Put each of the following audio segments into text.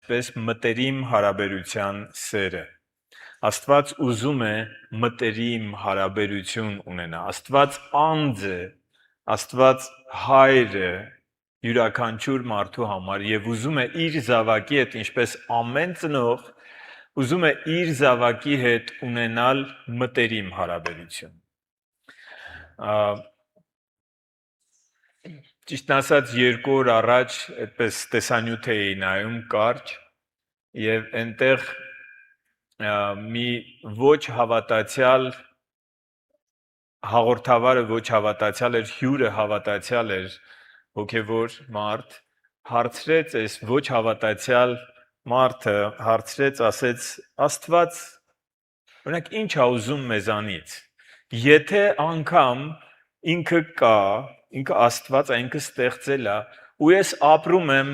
այսպես մտերիմ հարաբերության սերը։ Աստված ուզում է մտերիմ հարաբերություն ունենա։ Աստված անձ է, Աստված հայր է յուրաքանչյուր մարդու համար եւ ուզում է իր զավակի հետ, ինչպես ամեն ծնող, ուզում է իր զավակի հետ ունենալ մտերիմ հարաբերություն։ Ճիշտն ասած, 2 օր առաջ այդպես տեսանյութ էի նայում կարճ եւ այնտեղ մի ոչ հավատացյալ հաղորդավարը ոչ հավատացյալ էր, հյուրը հավատացյալ էր, հոգևոր մարդ, հարցրեց այս ոչ հավատացյալ մարդը, հարցրեց, ասեց, Աստված, օրինակ, ինչ է ուզում մեզանից, եթե անգամ ինքը կա, ինքը Աստված է, ինքը ստեղծել է, ու ես ապրում եմ,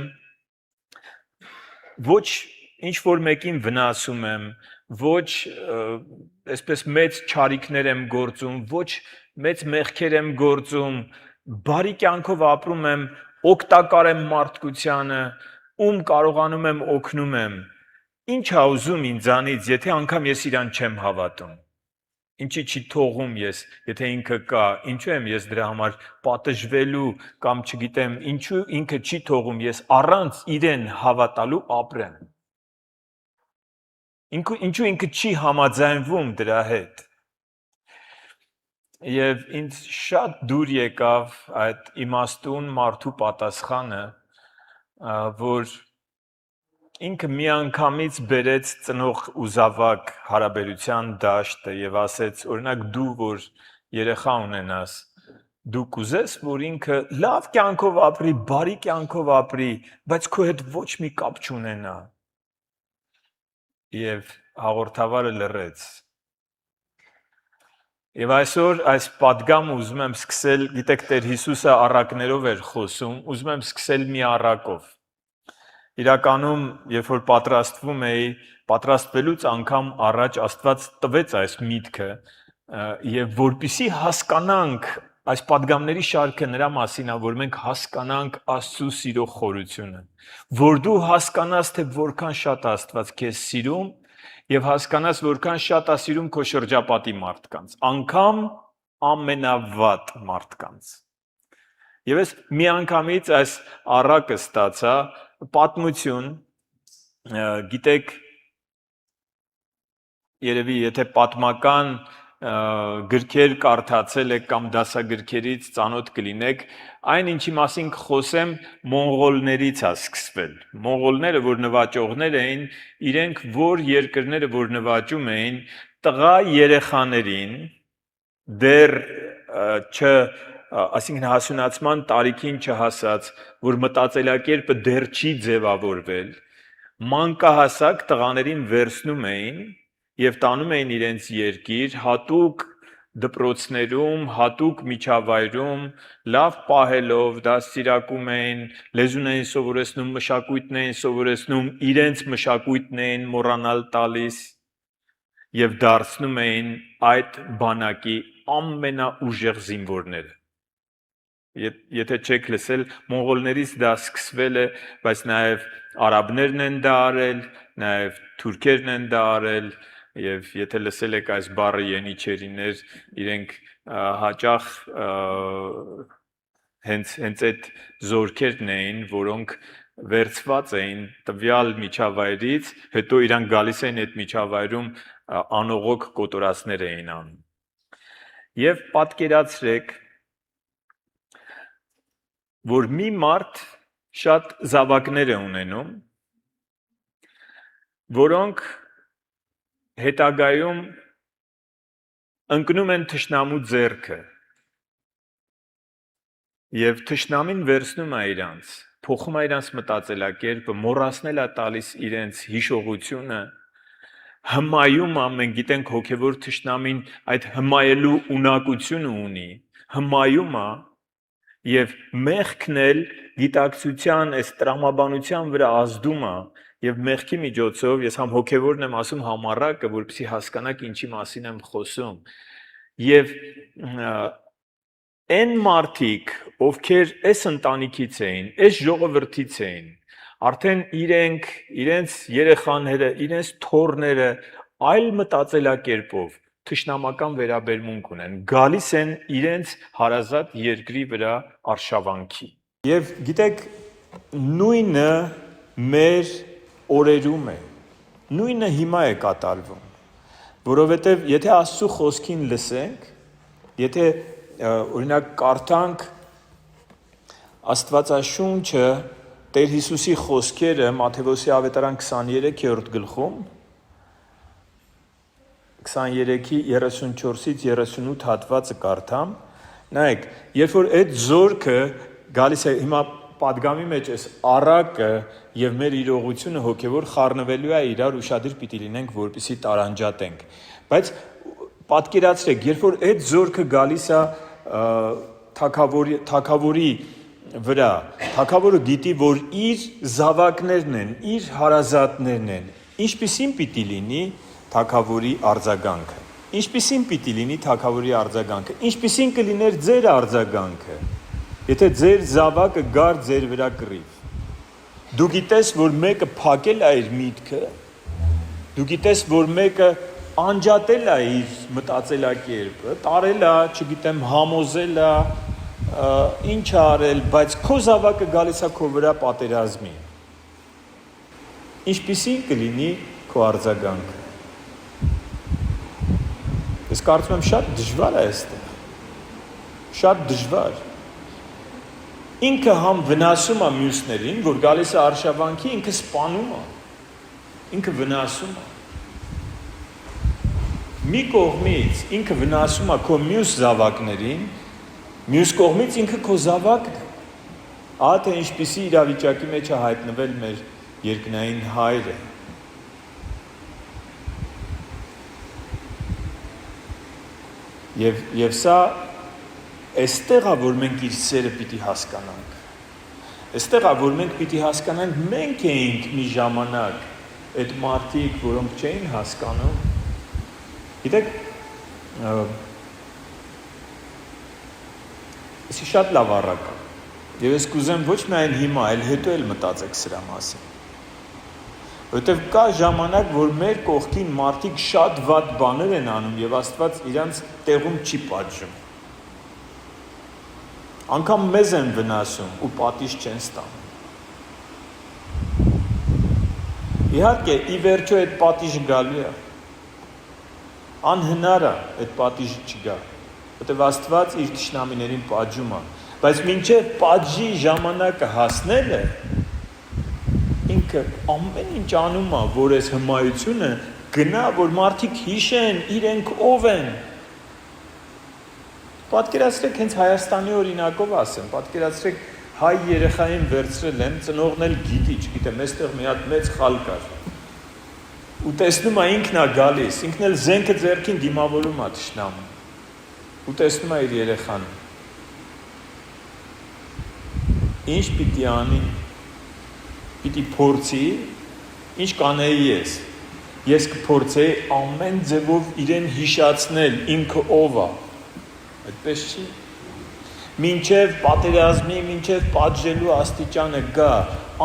ոչ ինչ որ մեկին վնասում եմ, ոչ այսպես մեծ չարիքներ եմ գործում, ոչ մեծ մեղքեր եմ գործում, բարի կյանքով ապրում եմ, օգտակար եմ մարդկությանը, ում կարողանում եմ օգնում եմ, ինչ է ուզում ինձանից, եթե անգամ ես իրան չեմ հավատում, ինչի չի թողում ես, եթե ինքը կա, ինչու եմ ես դրա համար պատժվելու կամ չգիտեմ, ինչու ինքը չի թողում ես առանց իրեն հավատալու ապրեմ, ինչու ինքը չի համաձայնվում դրա հետ։ Եվ ինձ շատ դուր եկավ այդ իմաստուն մարդու պատասխանը, որ ինքը միանգամից բերեց ծնող ու զավակ հարաբերության դաշտը եւ ասեց, օրինակ դու որ երեխա ունենաս, դու կուզես, որ ինքը լավ կյանքով ապրի, բարի կյանքով ապրի, բայց քո հետ ոչ մի կապ չունենա։ Եվ հաղորդավարը լռեց։ Եվ այսօր այս պատգամը ուզում եմ սկսել, գիտեք, Տեր Հիսուսը առակներով էր խոսում, ուզում եմ սկսել մի առակով։ Իրականում, երբ որ պատրաստվում էի, պատրաստվելուց անգամ առաջ Աստված տվեց այս միտքը, եւ որպեսզի հասկանանք այս պատգամների շարքը նրա մասին է, որ մենք հասկանանք Աստծո սիրո խորությունը, որ դու հասկանաս, թե որքան շատ Աստված քեզ սիրում եւ հասկանաս, որքան շատ է սիրում քո շրջապատի մարդկանց, անգամ ամենավատ մարդկանց։ Եվ ես միանգամից այս առակը ստացա պատմություն, գիտեք, երևի եթե պատմական գրքեր կարդացել եք կամ դասագրքերից ծանոթ կլինեք, այն ինչի մասին կխոսեմ մոնղոլներից է սկսվել։ Մոնղոլները, որ նվաճողներ էին, իրենք որ երկրները, որ նվաճում էին, տղա երեխաներին դեռ այսինքն հասունացման տարիքին չհասած, որ մտածելակերպը դեռ չի ձևավորվել, մանկահասակ տղաներին վերցնում էին եւ տանում էին իրենց երկիր, հատուկ դպրոցներում, հատուկ միջավայրում, լավ պահելով, դաստիարակում էին, լեզուն էին սովորեցնում, մշակույթն էին սովորեցնում, իրենց մշակույթն էին մոռանալ տալիս եւ դարձնում էին այդ բանակի ամենաուժեղ զինվորները։ Եթե չեք լսել, մոնղոլներից դա սկսվել է, բայց նաեւ արաբներն են դա արել, նաեւ թուրքերն են դա արել, եւ եթե լսել եք այս բառը ենիչերիներ, իրենք հաճախ հենց այդ զորքերն էին, որոնք վերցված էին տվյալ միջավայրից, հետո իրանք գալիս էին այդ միջավայրում անողոք կոտորածներ էին անում։ Եվ պատկերացրեք, որ մի մարդ շատ զավակներ է ունենում, որոնք հետագայում ընկնում են թշնամու ձեռքը եւ թշնամին վերցնում է իրանց, փոխում է իրանց մտածելակերպը, մոռացնել է տալիս իրենց հիշողությունը, հմայում է, մենք գիտենք հոգևոր թշնամին այդ հմայելու ունակությունը ունի, հմայում է եւ մեղքն էլ գիտակցության, այս տրամաբանության վրա ազդում է եւ մեղքի միջոցով ես համ հոգևորն եմ ասում համառակը, որպեսզի հասկանաք ինչի մասին եմ խոսում։ Եվ այն մարդիկ, ովքեր այս ընտանիքից էին, այս ժողովրդից էին, Արդեն իրենց երեխաները, իրենց թոռները այլ մտածելակերպով թշնամական վերաբերմունք ունեն, գալիս են իրենց հարազատ երկրի վրա արշավանքի։ Եվ գիտեք, նույնը մեր օրերում է, նույնը հիմա է կատարվում, որովհետև եթե Աստծո խոսքին լսենք, եթե օրինակ կարդանք Աստվածաշունչը Տեր Հիսուսի խոսքերը Մատթեոս ավետարան 23-րդ գլխում 23-ի 34-ից 38 հատվածը կարդամ, նայեք, երբ որ այդ զորքը գալիս է հիմա պատգամի մեջ էս առակը եւ մեր իրողությունը հոգեվոր խառնվելու է իրար ուշադիր պիտի լինենք, որպեսզի տարանջատենք, բայց պատկերացրեք, երբ որ այդ զորքը գալիս է թագավորի վրա, թագավորը գիտի, որ իր զավակներն են, իր հարազատներն են, ինչպիսին պիտի լինի թագավորի արձագանքը, ինչպիսին պիտի լինի թագավորի արձագանքը, ինչպիսին կլիներ ձեր արձագանքը, եթե ձեր զավակը գար ձեր վրա կռիվ, դու գիտես, որ մեկը փակել է իր միտքը, դու գիտես, որ մեկը անջատել է իր մտածելակերպը, տարել է, չգիտեմ, համոզել է, ինչ արել, բայց քո զավակը գալիս է քո վրա պատերազմի։ Ինչպիսին կլինի քո արձագանքը։ Ես կարծում եմ շատ դժվար է այստեղ։ Շատ դժվար։ Ինքը համ վնասում է մյուսներին, որ գալիս է արշավանքի, ինքը սպանում է։ Ինքը վնասում է։ Մի կողմից ինքը վնասում է քո մյուս զավակներին, մյուս կողմից ինքը քո զավակն է։ Ահա թե ինչպիսի իրավիճակի մեջ է հայտնվել մեր երկնային հայրը։ Եվ սա այստեղ է, որ մենք իր սերը պիտի հասկանանք։ Այստեղ է, որ մենք պիտի հասկանանք, մենք էինք մի ժամանակ այդ մարդիկ, որոնք չէին հասկանում։ Գիտեք, Իսկ շատ լավ առակ է։ Եվ ես կուզեմ ոչ միայն հիմա, այլ հետո էլ մտածեք սրա մասին։ Որտեվ կա ժամանակ, որ մեր կողքին մարդիկ շատ վատ բաներ են անում եւ Աստված իրանց տեղում չի պատժում։ Անկամ մեզ են վնասում ու պատիժ չեն ստանում։ Իհարկե, ի վերջո այդ պատիժը գալու է։ Անհնար է այդ պատիժը չգա։ Որտեվ Աստված իր թշնամիներին պատժում է, բայց մինչև պատժի ժամանակը հասնելը ինքը ամեն ինչ անում է, որ այս հմայությունը գնա, որ մարդիկ հիշեն իրենք ով են։ Պատկերացրեք հենց Հայաստանի օրինակով ասեմ, պատկերացրեք հայ երեխային վերցրել են, ծնողն էլ գիտի, չգիտեմ, այստեղ մի հատ մեծ խալ կար։ Ու տեսնում է ինքն է գալիս, ինքն էլ զենքը ձեռքին դիմավորում է թշնամուն։ Ու տեսնում է իր երեխան։ Ինչ պիտի անի։ Պիտի փորձի, ինչ կանեի ես։ Ես կփորձեի ամեն ձևով իրեն հիշացնել, ինքը ով է։ Այդպես չի։ Մինչև պատերազմի, մինչև պատժելու աստիճանը գա,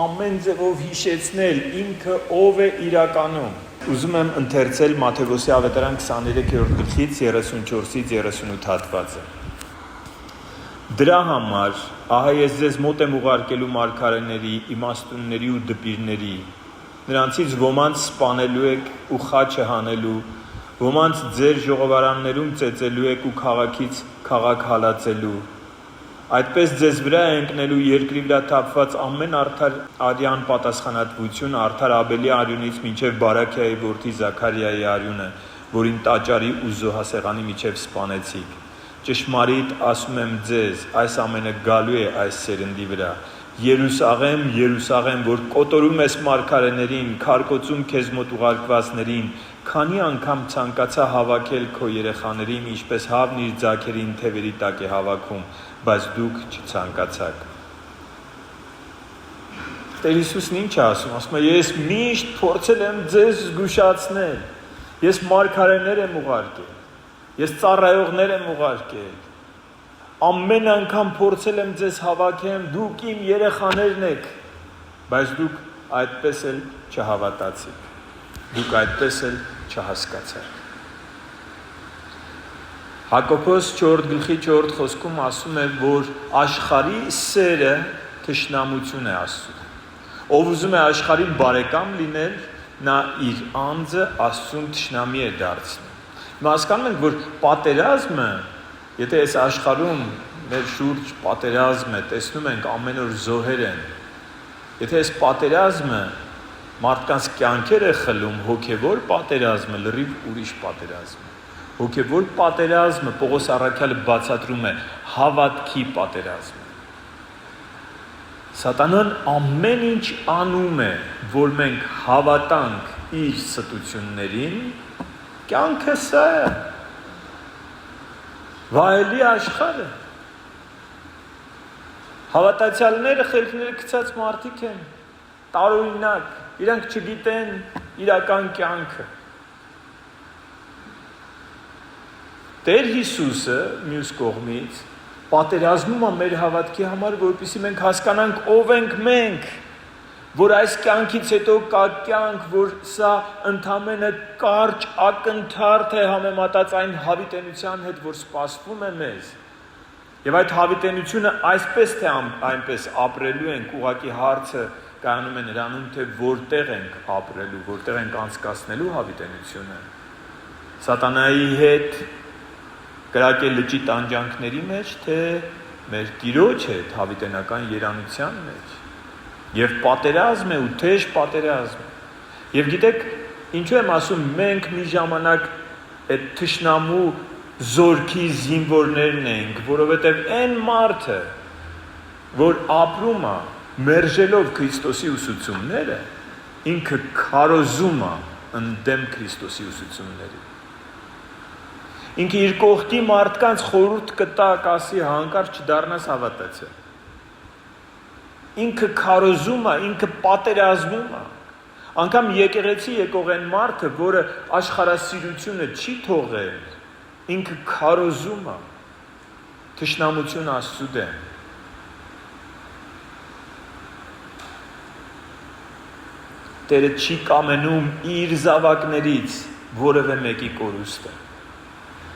ամեն ձևով հիշեցնել, ինքը ով է իրականում։ Ուզում եմ ընթերցել Մատթեոս ավետարան 23-րդ գլխից 34-ից 38 հատվածը։ Դրա համար, ահա ես ձեզ մոտ եմ ուղարկելու մարգարեների, իմաստունների ու դպիրների, նրանցից ոմանց սպանելու եք ու խաչը հանելու, ոմանց ձեր ժողովարաններում ծեծելու եք ու քաղաքից քաղաք հալածելու, այդպես ձեզ վրա է ընկնելու երկրի վրա թափված ամեն արդար արյան պատասխանատվություն, արդար Աբելի արյունից մինչև Բարաքիայի որդի Զաքարիայի արյունը, որին տաճարի ու զոհասեղանի միջև սպանեցիք։ Ճշմարիտ ասում եմ ձեզ, այս ամենը գալու է այս սերնդի վրա։ Երուսաղեմ, Երուսաղեմ, որ կոտորում ես մարգարեներին, քարկոծում քեզ մոտ ուղարկվածներին, քանի անգամ ցանկացա հավաքել քո երեխաներին, ինչպես հավն իր ձագերին թևերի տակ է հավաքում, բայց դուք չցանկացաք։ Տեր Հիսուսն ինչ է ասում։ Ասում է, ես միշտ փորձել եմ ձեզ զգուշացնել։ Ես մարգարեներ եմ ուղարկել։ Ես ծառայողներ եմ ուղարկել։ Ամեն անգամ փորձել եմ ձեզ հավաքեմ, դուք իմ երեխաներն եք, բայց դուք այդպես էլ չհավատացիք, դուք այդպես էլ չհասկացաք։ Հակոբոս 4:4 խոսքում ասում է, որ աշխարհի սերը թշնամություն է Աստծուն։ Ով ուզում է աշխարհին բարեկամ լինել, նա իր անձը Աստծուն թշնամի է դարձնում։ Մենք հասկանում ենք, որ պատերազմը, եթե այս աշխարհում մեր շուրջ պատերազմ է, տեսնում ենք ամեն օր զոհեր են, եթե այս պատերազմը մարդկանց կյանքեր է խլում, հոգևոր պատերազմը լրիվ ուրիշ պատերազմ է։ Հոգևոր պատերազմը Պողոս առաքյալը բացատրում է հավատքի պատերազմը։ Սատանան ամեն ինչ անում է, որ մենք հավատանք իր ստություններին, կյանքը սա է, վայելի աշխարհը։ Հավատացյալները խելքները գցած մարդիկ են, տարօրինակ, իրանք չգիտեն իրական կյանքը։ Տեր Հիսուսը մյուս կողմից պատերազմում է մեր հավատքի համար, որպեսզի մենք հասկանանք ով ենք մենք, որ այս կյանքից հետո կա կյանք, որ սա ընդամենը կարճ ակնթարթ է համեմատած այն հավիտենության հետ, որ սպասվում է մեզ։ Եվ այդ հավիտենությունը այսպես թե այնպես ապրելու ենք, ուղղակի հարցը կայանում է նրանում, թե որտեղ ենք ապրելու, որտեղ ենք անցկացնելու հավիտենությունը։ Սատանայի հետ կրակել լճի տանջանքների մեջ, թե մեր Տիրոջ հետ հավիտենական երանության մեջ։ Եվ պատերազմ է ու թեժ պատերազմ։ Եվ գիտեք, ինչու եմ ասում, մենք մի ժամանակ այդ թշնամու զորքի զինվորներն ենք, որովհետև այն մարդը, որ ապրում է մերժելով Քրիստոսի ուսուցումները, ինքը քարոզում է ընդդեմ Քրիստոսի ուսուցումների։ Ինքը իր կողքի մարդկանց խորհուրդ կտա, կասի հանկարծ չդառնաս հավատացյալ։ Ինքը քարոզում է, ինքը պատերազմում է։ Անկամ եկեղեցի եկող այն մարդը, որը աշխարհասիրությունը չի թողել, ինքը քարոզում է, թշնամություն Աստծու դեմ։ Տերը չի կամենում իր զավակներից որևէ մեկի կորուստը։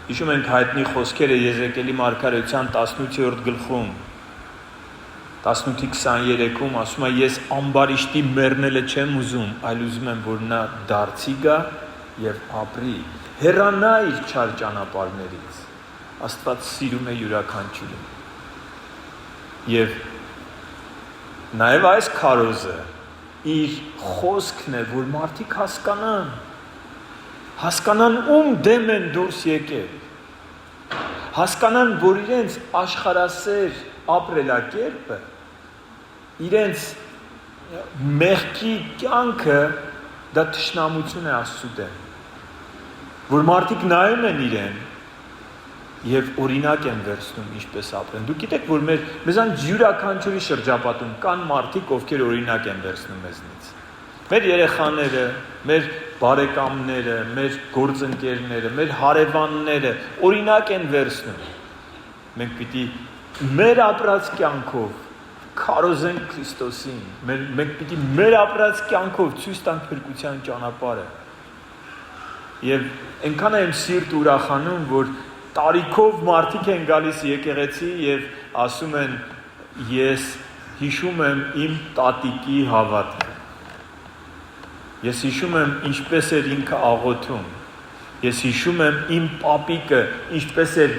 Հիշում ենք հայտնի խոսքերը Եզեկիելի մարգարեության 18-րդ գլխում, 18-23-ում ասում է, ես ամբարիշտի մեռնելը չեմ ուզում, այլ ուզում եմ, որ նա դարձի գա և ապրի, հեռանա իր չար ճանապարհներից, Աստված սիրում է յուրաքանչյուրին։ Եվ նաև այս քարոզը իր խոսքն է, որ մարդիկ հասկանան ում դեմ են դուրս եկել, հասկանան, որ իրենց աշխարհասեր ապրելակերպը, իրենց մեղքի կյանքը դա թշնամություն է Աստծու դեմ, որ մարդիկ նայում են իրեն և օրինակ են վերցնում ինչպես ապրեն։ Դուք գիտեք, որ մեզանց յուրաքանչյուրի շրջապատում կան մարդիկ, ովքեր օրինակ են վերցնում մեզնից։ Մեր երեխաները, մեր բարեկամները, մեր գործընկերները, մեր հարևանները օրինակ են վերցնում։ Մենք պիտի մեր ապրած կյանքով քարոզենք Քրիստոսին, մենք պիտի մեր ապրած կյանքով ցույց տանք փրկության ճանապարհը։ Եվ այնքան եմ սիրտ ուրախանում, որ տարիքով մարդիկ են գալիս եկեղեցի եւ ասում են, ես հիշում եմ իմ տատիկի հավատքը։ Ես հիշում եմ ինչպես էր ինքը աղոթում։ Ես հիշում եմ իմ պապիկը ինչպես էր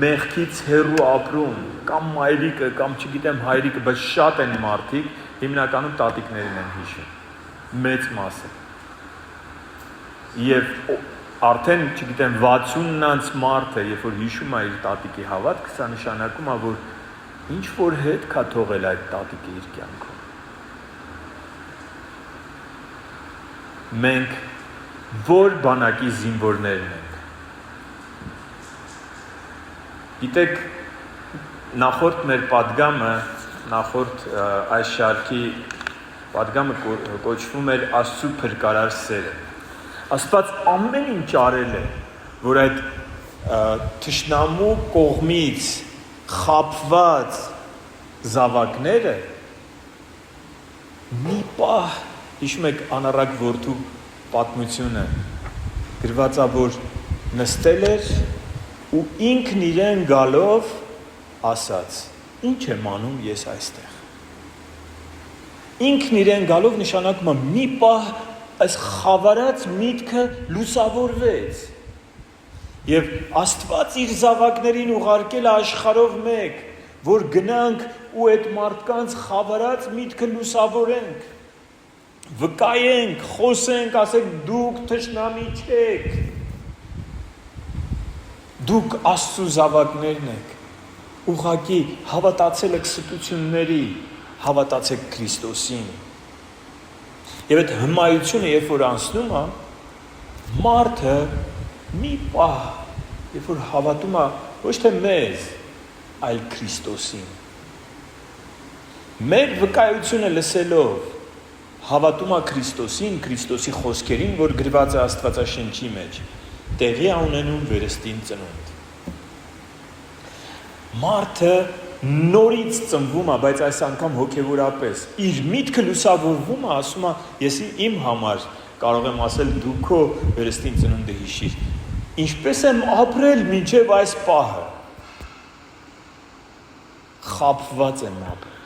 մեղքից հեռու ապրում, կամ մայրիկը, կամ չգիտեմ հայրիկը, բայց շատ են մարդիկ, հիմնականում տատիկներին են հիշում, մեծ մասը։ Եվ արդեն, չգիտեմ, 60-նանց մարդը, երբ որ հիշում է իր տատիկի հավատքը, սա նշանակում է, որ ինչ որ հետ կա թողել այդ տատիկը իր կյանքում։ Մենք որ բանակի զինվորներն ենք։ Գիտեք, նախորդ մեր պատգամը, նախորդ այս շարքի պատգամը կոչվում էր Աստծու փրկարար սերը։ Աստված ամեն ինչ արել է, որ այդ թշնամու կողմից խաբված զավակները մի պահ Հիշում եք անառակ որդու պատմությունը, գրված է, որ նստել էր ու ինքն իրեն գալով ասաց. ինչ եմ անում ես այստեղ։ Ինքն իրեն գալով նշանակում է մի պահ այս խավարած միտքը լուսավորվեց։ Եվ Աստված իր զավակներին ուղարկել է աշխարհով մեկ, որ գնանք ու այդ մարդկանց խավարած միտքը լուսավորենք, վկայենք, խոսենք, ասենք դուք թշնամի չեք, դուք Աստծո զավակներն եք, ուղղակի հավատացել եք ստությունների, հավատացեք Քրիստոսին։ Եվ այդ հմայությունը, երբ որ անցնում է, մարդը մի պահ, երբ որ հավատում է ոչ թե մեզ, այլ Քրիստոսին։ Մեր վկայությունը լսելով հավատում է Քրիստոսին, Քրիստոսի խոսքերին, որ գրված է Աստվածաշնչի մեջ, տեղի է ունենում վերստին ծնունդ։ Մարդը նորից ծնվում է, բայց այս անգամ հոգևորապես, իր միտքը լուսավորվում է, ասում է, ես իմ համար կարող եմ ասել դու քո վերստին ծնունդը հիշիր, ինչպես եմ ապրել մինչև այս պահը, խաբված եմ ապրել,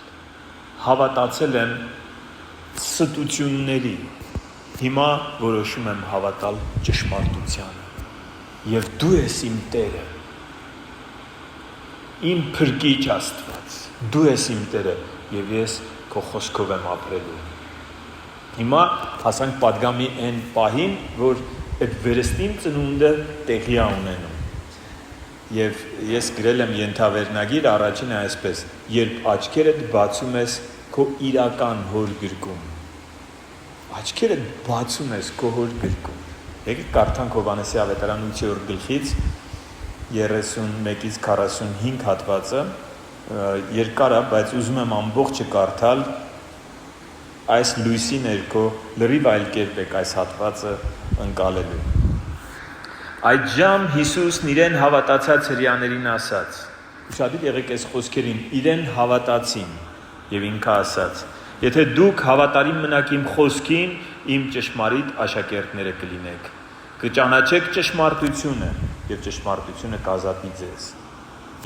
հավատացել եմ ստությունների, հիմա որոշում եմ հավատալ ճշմարտությանը, և դու ես իմ Տերը, իմ փրկիչ Աստված, դու ես իմ Տերը, և ես քո խոսքով եմ ապրելու։ Հիմա հասանք պատգամի այն պահին, որ այդ վերստին ծնունդը տեղի է ունենում։ Եվ ես գրել եմ ենթավերնագիր, առաջինը այսպես. երբ աչքերդ բացում ես քո իրական հոր գրկում։ Աչքերդ բացում ես քո հոր գրկում։ Եկեք կարդանք Հովհաննեսի ավետարան 8-րդ գլխից 31-ից 45 հատվածը, երկար է, բայց ուզում եմ ամբողջը կարդալ, այս լույսի ներքո լրիվ այլ կերպ եք այս հատվածը ընկալելու։ Այդժամ Հիսուսն իրեն հավատացած հրեաներին ասաց, ուշադիր եղեք այս խոսքերին, իրեն հավատացին, և ինքը ասաց, եթե դուք հավատարիմ մնաք իմ խոսքին, իմ ճշմարիտ աշակերտները կլինեք, կճանաչեք ճշմարտությունը, և ճշմարտությունը կազատի ձեզ։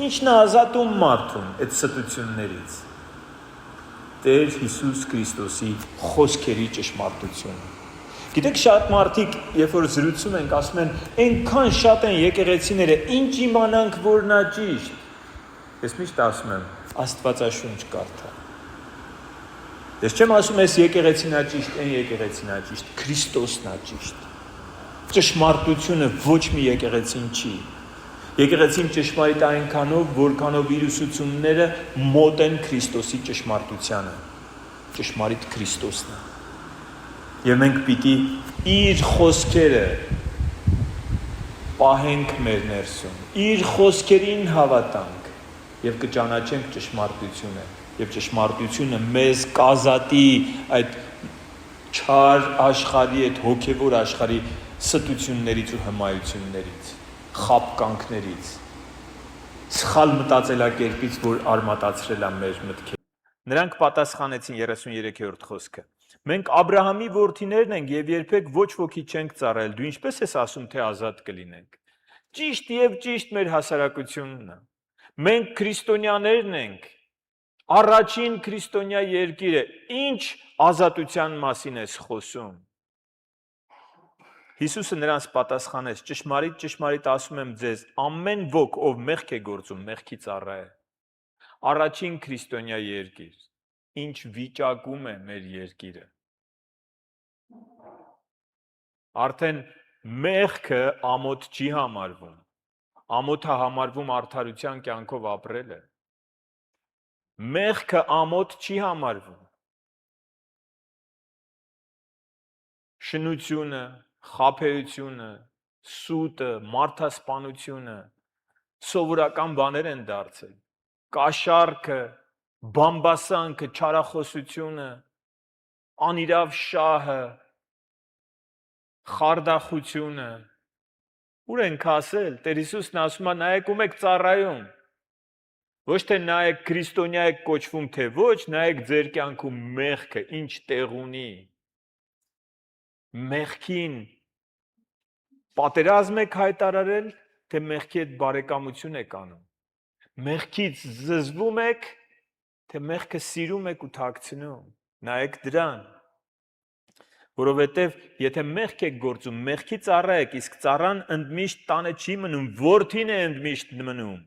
Ի՞նչն է ազատում մարդուն այդ ստություններից։ Տեր Հիսուս Քրիստոսի խոսքերի ճշմարտությունը։ Գիտեք, շատ մարդիկ, երբ որ զրուցում ենք, ասում են, այնքան շատ են եկեղեցիները, ինչ իմանանք, որ նա ճիշտ։ Ես միշտ ասում եմ, Աստվածաշունչ կարդա։ Ես չեմ ասում, այս եկեղեցին է ճիշտ, այն եկեղեցին է ճիշտ, Քրիստոսն է ճիշտ։ Ճշմարտությունը ոչ մի եկեղեցին չի։ Եկեղեցին ճշմարիտ այնքանով, որքանով իր ուսուցումները մոտ են Քրիստոսի ճշմարտությանը։ Ճշմարիտ Քրիստոսն է։ Եվ մենք պիտի իր խոսքերը պահենք մեր ներսում, իր խոսքերին հավատանք և կճանաչենք ճշմարտությունը, և ճշմարտությունը մեզ կազատի այդ չար աշխարհի, այդ հոգևոր աշխարհի ստություններից ու հմայություններից, խաբկանքներից, սխալ մտածելակերպից, որ արմատացրել է մեր մտքերը։ Նրանք պատասխանեցին 33-րդ խոսքը. մենք Աբրահամի որդիներն ենք և երբեք ոչ ոքի չենք ծառայել, դու ինչպես ես ասում, թե ազատ կլինենք։ Ճիշտ և ճիշտ մեր հասարակությունն է։ Մենք քրիստոնյաներն ենք, առաջին քրիստոնյա երկիրը, ինչ ազատության մասին ես խոսում։ Հիսուսը նրանց պատասխանեց. ճշմարիտ, ճշմարիտ ասում եմ ձեզ, ամեն ոք, ով մեղք է գործում, մեղքի ծառա է։ Առաջին քրիստոնյա երկիր, ինչ վիճակում է մեր երկիրը։ Արդեն մեղքը ամոթ չի համարվում։ Ամոթը համարվում արդարության կյանքով ապրելը։ Մեղքը ամոթ չի համարվում։ Շնությունը, խաբեությունը, սուտը, մարդասպանությունը սովորական բաներ են դարձել։ Կաշառքը, բամբասանքը, չարախոսությունը, անիրավ շահը, խարդախությունը, ուր ենք ասել, Տեր Հիսուսն ասում է, նայեք ում եք ծառայում, ոչ թե նայեք քրիստոնյա եք կոչվում, թե ոչ, նայեք ձեր կյանքում մեղքը, ինչ տեղ ունի, Մեղքին պատերազմ եք հայտարարել, թե մեղքի հետ բարեկամություն եք անում։ Մեղքից զզվում եք, թե մեղքը սիրում եք ու թաքցնում։ Նայեք դրան։ Որովհետև եթե մեղք եք գործում, մեղքի ծառա եք, իսկ ծառան ընդմիշտ տանը չի մնում, որդին է ընդմիշտ մնում։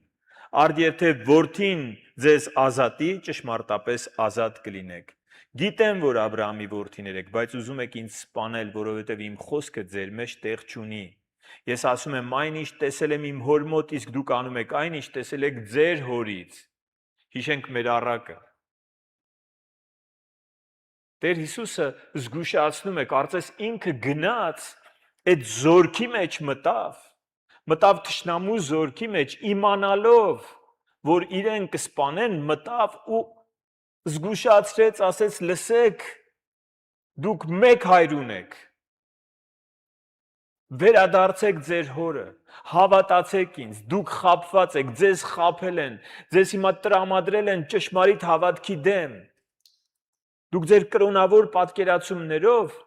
Արդ եթե որդին ձեզ ազատի, ճշմարտապես ազատ կլինեք։ Գիտեմ, որ Աբրահամի որդիներ եք, բայց ուզում եք ինձ սպանել, որովհետև իմ խոսքը ձեր մեջ տեղ չունի։ Ես ասում եմ, այնինչ տեսել եմ իմ հոր մոտ, իսկ դուք անում եք այնինչ տեսել եք ձեր հորից։ Հիշենք մեր առակը։ Տեր Հիսուսը զգուշացնում է, կարծես ինքը գնաց այդ զորքի մեջ մտավ թշնամու զորքի մեջ, իմանալով, որ իրեն կսպանեն, մտավ ու զգուշացրեց, ասեց, լսեք, դուք մեկ հայր ունեք, վերադարձեք ձեր հորը, հավատացեք ինձ, դուք խաբված եք, ձեզ խաբել են, ձեզ հիմա տրամադրել են ճշմարիտ հավատքի դեմ, դուք ձեր կրոնավոր պատկերացումներով,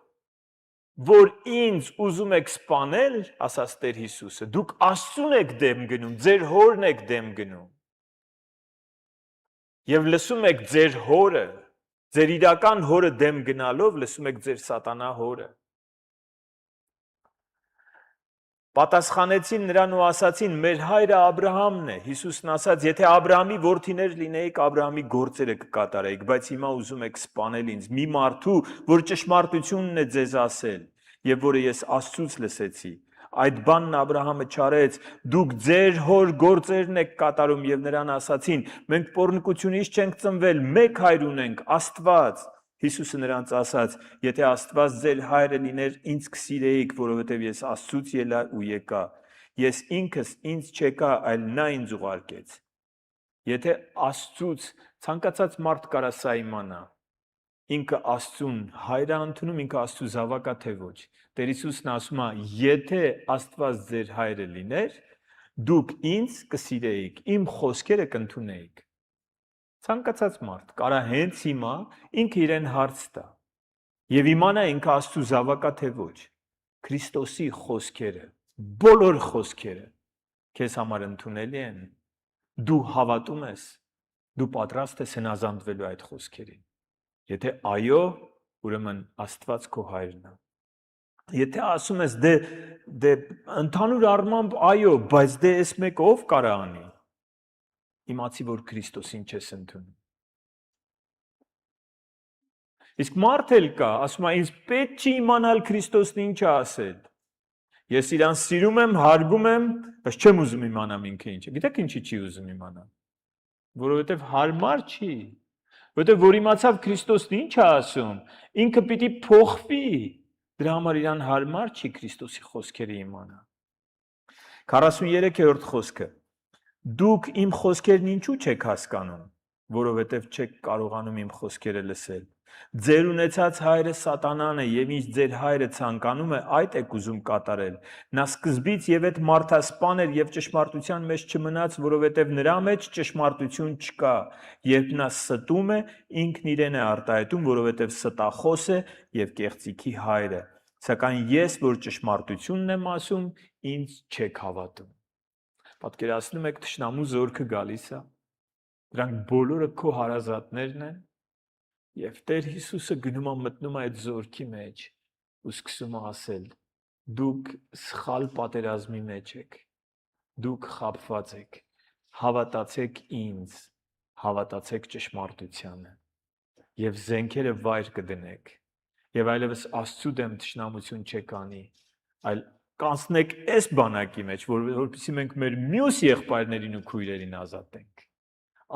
որ ինձ ուզում եք սպանել, ասաց Տեր Հիսուսը, դուք Աստծուն եք դեմ գնում, ձեր հորն եք դեմ գնում, և լսում եք ձեր հորը, ձեր իրական հորը դեմ գնալով, լսում եք ձեր սատանա հորը։ Պատասխանեցին նրան ու ասացին, մեր հայրը Աբրահամն է, Հիսուսն ասաց, եթե Աբրահամի որդիներ լինեիք, Աբրահամի գործերը կկատարեիք, բայց հիմա ուզում եք սպանել ինձ, մի մարդու, որ ճշմարտությունն է ձեզ ասել, և որը ես Աստծուց լսեցի, այդ բանն Աբրահամը չարեց, դուք ձեր հոր գործերն եք կատարում, և նրան ասացին, մենք պոռնկությունից չենք ծնվել, մեկ հայր ունենք, Աստված։ Հիսուսը նրանց ասաց, եթե Աստված ձեր հայրը լիներ, ինձ կսիրեիք, որովհետև ես Աստծուց ելա ու եկա, ես ինքս ինձ չեկա, այլ նա ինձ ուղարկեց։ Եթե Աստծուց ցանկացած մարդ կարա սա իմանա, ինքը Աստծուն հայր է ընդունում, ինքը Աստծու զավակ է, թե ոչ։ Տեր Հիսուսն ասում է, եթե Աստված ձեր հայրը լիներ, դուք ինձ կսիրեիք, իմ խոսքերը կընդունեիք։ Ցանկացած մարդ կարա հենց հիմա ինքը իրեն հարց տա եւ իմանա ինքը Աստծու զավակ է, թե ոչ։ Քրիստոսի խոսքերը, բոլոր խոսքերը քեզ համար ընդունելի են։ Դու հավատում ես, դու պատրաստ ես հնազանդվելու այդ խոսքերին։ Եթե այո, ուրեմն Աստված քո հայրն է։ Եթե ասում ես դե ընդհանուր առմամբ այո, բայց դե էս մեկ ով կարա անի։ Իմացի, որ Քրիստոսին չես ընդունում։ Իսկ մարդ էլ կա, ասում է, ինձ պետք չի իմանալ Քրիստոսն ինչ է ասել։ Ես իրան սիրում եմ, հարգում եմ, բայց չեմ ուզում իմանամ ինքը ինչ է։ Գիտեք ինչի չի ուզում իմանալ։ Որովհետև հարմար չի։ Որովհետև որ իմացավ Քրիստոսն ինչ է ասում, ինքը պիտի փոխվի։ Դրա համար իրան հարմար չի Քրիստոսի խոսքերը իմանալ։ 43-րդ խոսքը։ Դուք իմ խոսքերն ինչու չեք հասկանում, որովհետև չեք կարողանում իմ խոսքերը լսել։ Ձեր ունեցած հայրը սատանան է, և ինչ ձեր հայրը ցանկանում է, այդ եք ուզում կատարել։ Նա սկզբից և այդ մարդասպան էր և ճշմարտության մեջ չմնաց, որովհետև նրա մեջ ճշմարտություն չկա։ Երբ նա ստում է, ինքն իրեն է արտահայտում, որովհետև ստախոս է և կեղծիքի հայր է։ Սակայն ես, որ ճշմարտությունն եմ ասում, ինձ չեք հավատում։ Պատկերացնում եք թշնամու զորքը գալիս է, դրանք բոլորը քո հարազատներն են, և Տեր Հիսուսը գնում է մտնում այդ զորքի մեջ ու սկսում է ասել, դուք սխալ պատերազմի մեջ եք, դուք խաբված եք, հավատացեք ինձ, հավատացեք ճշմարտությանը, և զենքերը վայր կդնեք, և այլևս Աստծու դեմ թշնամություն չեք անի, այլ կանցնեք այս բանակի մեջ, որպեսզի մենք մեր մյուս եղբայրներին ու քույրերին ազատենք։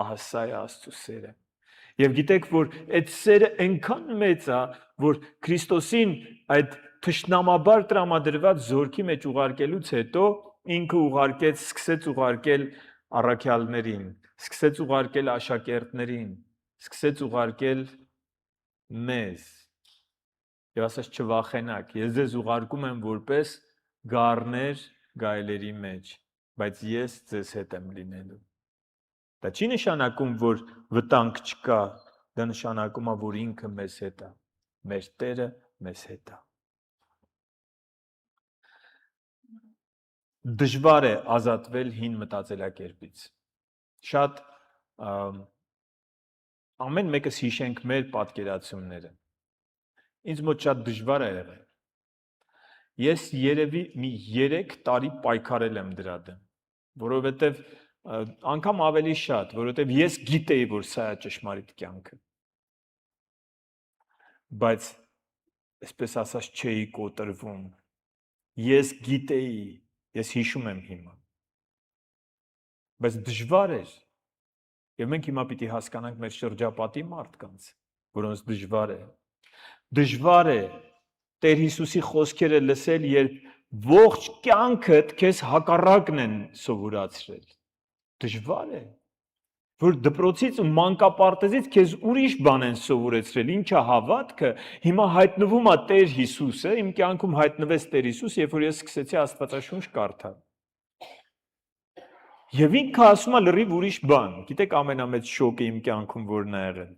Ահա սա է Աստծու սերը։ Եվ գիտեք, որ այդ սերը այնքան մեծ է, որ Քրիստոսին այդ թշնամաբար տրամադրված զորքի մեջ ուղարկելուց հետո ինքը սկսեց ուղարկել առաքյալներին, սկսեց ուղարկել աշակերտներին, սկսեց ուղարկել մեզ։ Եվ ասաց չվախենաք, ես ձեզ ուղարկում եմ որպես գառներ գայլերի մեջ, բայց ես ձեզ հետ եմ լինելու։ Դա չի նշանակում, որ վտանգ չկա, դա նշանակում է, որ ինքը մեզ հետ է, մեր Տերը մեզ հետ է։ դժվար է ազատվել հին մտածելակերպից։ Շատ ամեն մեկս հիշենք մեր պատկերացումները։ Ինձ մոտ շատ դժվար է եղել։ Ես երևի մի 3 տարի պայքարել եմ դրա դեմ, որովհետև անգամ ավելի շատ, որովհետև ես գիտեի, որ սա է ճշմարիտ կյանքը։ Բայց այսպես ասած չէի կոտրվում։ Ես գիտեի, ես հիշում եմ հիմա։ Բայց դժվար էր։ Եվ մենք հիմա պիտի հասկանանք մեր շրջապատի մարդկանց, որոնց դժվար է։ Դժվար է Տեր Հիսուսի խոսքերը լսել, երբ ողջ կյանքդ քեզ հակառակն են սովորացրել։ Դժվար է, որ դպրոցից ու մանկապարտեզից քեզ ուրիշ բան են սովորեցրել, ինչա հավատքը, հիմա հայտնվում է Տեր Հիսուսը, իմ կյանքում հայտնվեց Տեր Հիսուս, երբ որ ես սկսեցի Աստվածաշունչ կարդալ։ Եվ ինքը ասում է լրիվ ուրիշ բան։ Գիտեք ամենամեծ շոկը իմ կյանքում որն է եղել։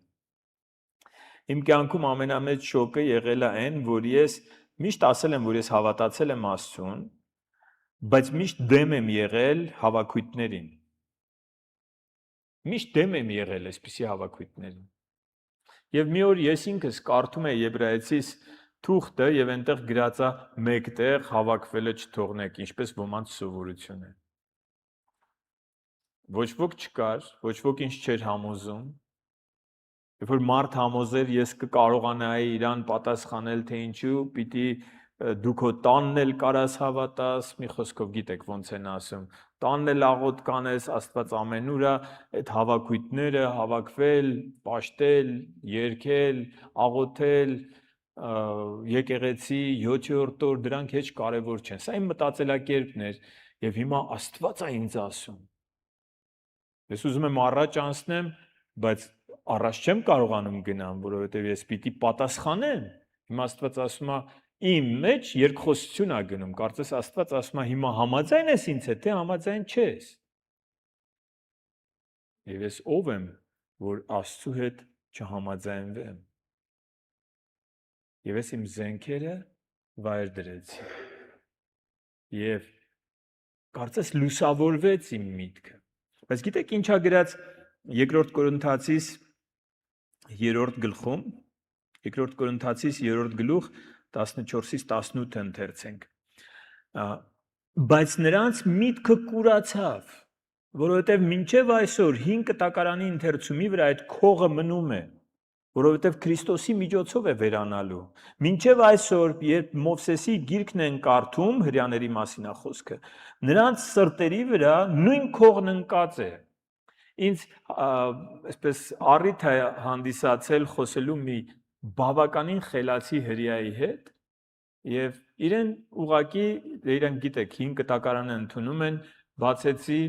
Իմ կյանքում ամենամեծ շոկը եղել է այն, որ ես միշտ ասել եմ, որ ես հավատացել եմ Աստծուն, բայց միշտ դեմ եմ եղել հավաքույթներին։ Միշտ դեմ եմ եղել այսպիսի հավաքույթներին։ Եվ մի օր ես ինքս կարդում եմ Եբրայեցիս թուղթը եւ այնտեղ գրած է մեկտեղ հավաքվելը չթողնեք, ինչպես ոմանց սովորություն է։ Ոչ ոք չկար, ոչ ոք ինձ չէր համոզում։ Երբ որ մարդ համոզեր, ես կկարողանայի իրան պատասխանել, թե ինչու պիտի դու քո տանն էլ կարաս հավատաս, մի խոսքով գիտեք ոնց են ասում, տանն էլ աղոտ կանես, Աստված ամենուր է, այդ հավաքույթները հավաքվել, պաշտել, երգել, աղոթել, եկեղեցի 7-րդ օր դրանք հեչ կարևոր չեն։ Սա իմ մտածելակերպն էր, եւ հիմա Աստված է ինձ ասում։ Ես ուզում եմ առաջ անցնեմ, բայց առաջ չեմ կարողանում գնամ, որովհետև ես պիտի պատասխանեմ։ Հիմա Աստված ասում է, իմ մեջ երկխոսություն է գնում, կարծես Աստված ասում է, հիմա համաձայն ես ինձ հետ, թե համաձայն չես։ Եվ ես ով եմ, որ Աստծու հետ չհամաձայնվեմ։ Եվ ես իմ զենքերը վայր դրեցի։ Եվ կարծես լուսավորվեց իմ միտքը։ Բայց գիտեք ինչա գրած 2 Կորինթացիս 3-րդ գլխում, 2 Կորինթացիս 3-րդ գլուխ 14-ից 18 ընթերցենք։ Բայց նրանց միտքը կուրացավ, որովհետև մինչև այսօր 5 կտակարանի ընթերցումի վրա այդ քողը մնում է, որովհետև Քրիստոսի միջոցով է վերանալու։ Մինչև այսօր, երբ Մովսեսի գիրքն են կարդում, հրյաների մասին է խոսքը, նրանց սրտերի վրա նույն քողն ընկած է։ Ինձ այսպես առիթ է հանդիսացել խոսելու մի բավականին խելացի հրեայի հետ, եւ իրեն ուղակի իրեն գիտեք 5 կտակարանը ընդունում են, բացեցի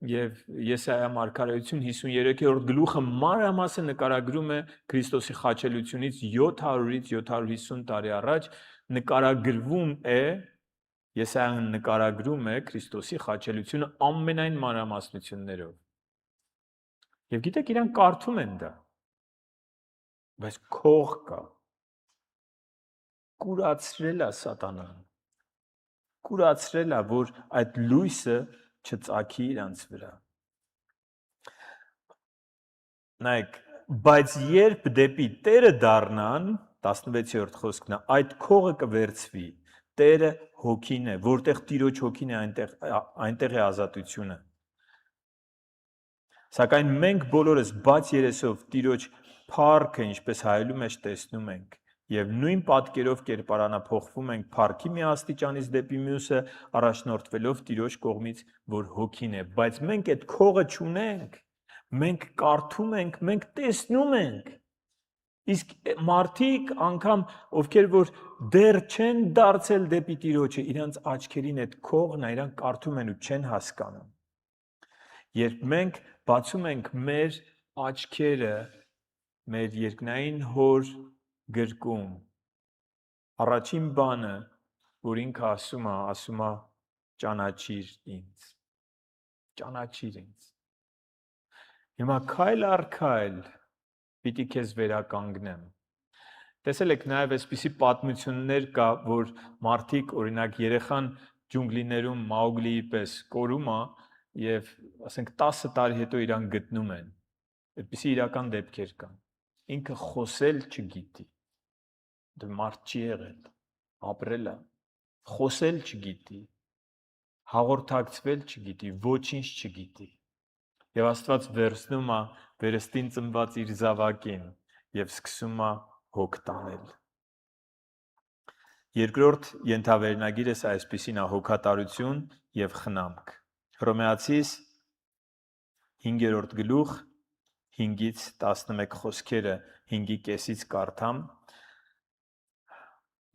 եւ Եսայա մարգարեություն 53-րդ գլուխը մանրամասն նկարագրում է Քրիստոսի խաչելությունից 700-ից 750 տարի առաջ նկարագրվում է Եսայան նկարագրում է Քրիստոսի խաչելությունը ամենայն մանրամասնություններով։ Եվ գիտեք իրանք կարդում են դա։ Բայց քող կա։ Կուրացրել է սատանան։ Կուրացրել է, որ այդ լույսը չծագի իրանց վրա։ Նայեք, բայց երբ դեպի Տերը դառնան, 16-րդ խոսքն է, այդ քողը կվերցվի։ Տերը հոգին է, որտեղ Տիրոջ հոգին է, այնտեղ է ազատությունը։ Սակայն մենք բոլորս բաց երեսով Տիրոջ փառքը, ինչպես հայելու մեջ տեսնում ենք, եւ նույն պատկերով կերպարանափոխվում ենք փառքի մի աստիճանից դեպի մյուսը, առաջնորդվելով Տիրոջ կողմից, որ հոգին է, բայց մենք այդ քողը չունենք, մենք կարդում ենք, մենք տեսնում ենք։ Իսկ մարդիկ անգամ ովքեր որ դեռ չեն դարձել դեպի Տիրոջը, իրանց աչքերին այդ քողն է, իրանք կարդում են ու չեն հասկանում։ Երբ մենք բացում ենք մեր աչքերը մեր երկնային հոր գրկում, առաջին բանը, որ ինքը ասում է ճանաչիր ինձ, ճանաչիր ինձ։ Հիմա քայլ առ քայլ պիտի քեզ վերականգնեմ։ Տեսել եք նաև այսպիսի պատմություններ կա, որ մարդիկ օրինակ երեխան ջունգլիներում Մաուգլիի պես կորում է եւ ասենք 10 տարի հետո իրան գտնում են։ Այդպիսի իրական դեպքեր կան։ Ինքը խոսել չգիտի։ Դա մարդ չի եղել, ապրել է, խոսել չգիտի, հաղորդակցվել չգիտի, ոչինչ չգիտի։ Եվ Աստված վերցնում է վերստին ծնված իր զավակին եւ սկսում է հոգ տանել։ Երկրորդ ենթավերնագիրս այսպիսին է՝ հոգատարություն եւ խնամք։ Հռոմեացիս 5-րդ գլուխ 5-ից 11 խոսքերը 5-ից կարդամ,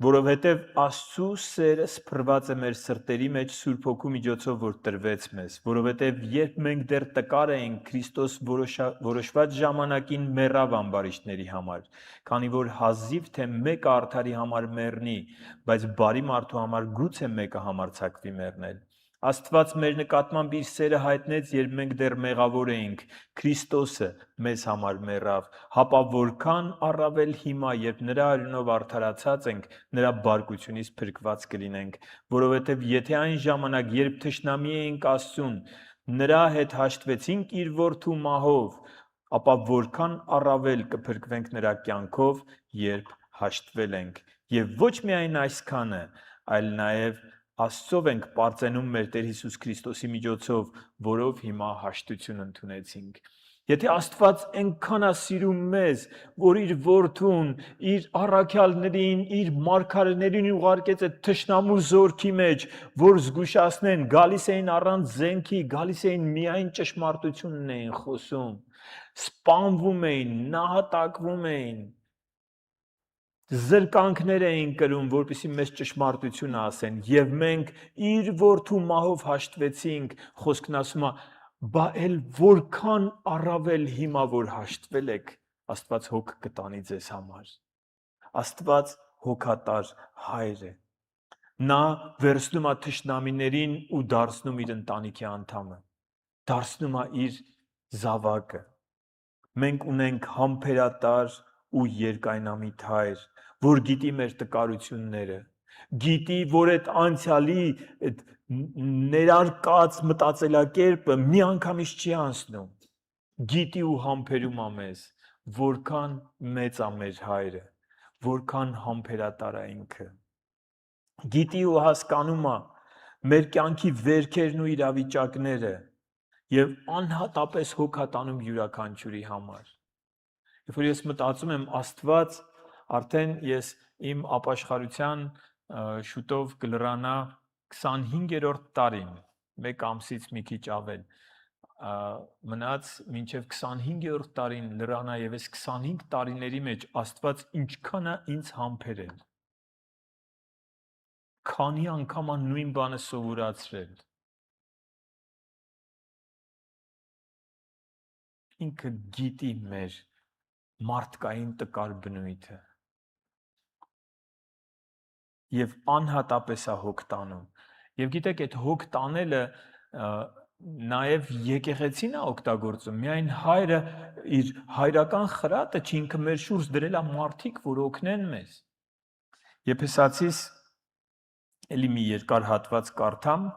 որովհետև Աստծու սերը սփռված է մեր սրտերի մեջ Սուրբ Հոգու միջոցով, որ տրվեց մեզ, որովհետև երբ մենք դեռ տկար էինք, Քրիստոս որոշված ժամանակին մեռավ ամբարիշտների համար, քանի որ հազիվ թե մեկը արդարի համար մեռնի, բայց բարի մարդու համար գուցե մեկը համարձակվի մեռնել։ Աստված մեր նկատմամբ իր սերը հայտնեց, երբ մենք դեռ մեղավոր էինք, Քրիստոսը մեզ համար մեռավ, հապա որքան առավել հիմա, երբ նրա արյունով արդարացած ենք, նրա բարկությունից փրկված կլինենք, որովհետև եթե այն ժամանակ, երբ թշնամի էինք Աստծուն, նրա հետ հաշտվեցինք իր որդու մահով, ապա որքան առավել կփրկվենք նրա կյանքով, երբ հաշտվել ենք։ Եվ ոչ միայն այսքանը, այլ նաև Աստծով ենք պարծենում մեր Տեր Հիսուս Քրիստոսի միջոցով, որով հիմա հաշտություն ընդունեցինք։ Եթե Աստված այնքան է սիրում մեզ, որ իր որդուն, իր առաքյալներին, իր մարգարեներին ուղարկեց այդ թշնամու զորքի մեջ, որ զգուշացնեն, գալիս էին առանց զենքի, գալիս էին միայն ճշմարտությունն էին խոսում, սպանվում էին, նահատակվում էին, զրկանքներ էին կրում, որպեսզի մեզ ճշմարտությունը ասեն, եւ մենք իր որդու մահով հաշտվեցինք, խոսքն ասում է, բա էլ որքան առավել հիմա որ հաշտվել եք, Աստված հոգ կտանի ձեզ համար։ Աստված հոգատար հայր է։ Նա վերցնում է թշնամիներին ու դարձնում իր ընտանիքի անդամը, դարձնում է իր զավակը։ Մենք ունենք համբերատար ու երկայնամիտ հայր, որ գիտի մեր տկարությունները, գիտի, որ այդ անցյալի այդ ներարկած մտածելակերպը միանգամից չի անցնում, գիտի ու համբերում է մեզ, որքան մեծ է մեր հայրը, որքան համբերատար է ինքը, գիտի ու հասկանում է մեր կյանքի վերքերն ու իրավիճակները եւ անհատապես հոգատանում յուրաքանչյուրի համար։ Երբ որ ես մտածում եմ Աստված, արդեն ես իմ ապաշխարության շուտով կլրանա 25-րդ տարին, մեկ ամսից մի քիչ ավել, մնաց մինչև 25-րդ տարին լրանա եւ այս 25 տարիների մեջ Աստված ինչքան է ինձ համբերել, քանի անգամ է նույն բանը սովորացրել, ինքը գիտի մեր մարդկային տկար բնույթը եւ անհատապես է հոգ տանում։ Եվ գիտեք, այդ հոգ տանելը նաև եկեղեցին է օգտագործում։ Միայն հայրը իր հայրական խրատը չի, ինքը մեր շուրջ դրել է մարդիկ, որ օգնեն մեզ։ Եփեսացիս էլի մի երկար հատված կարդամ։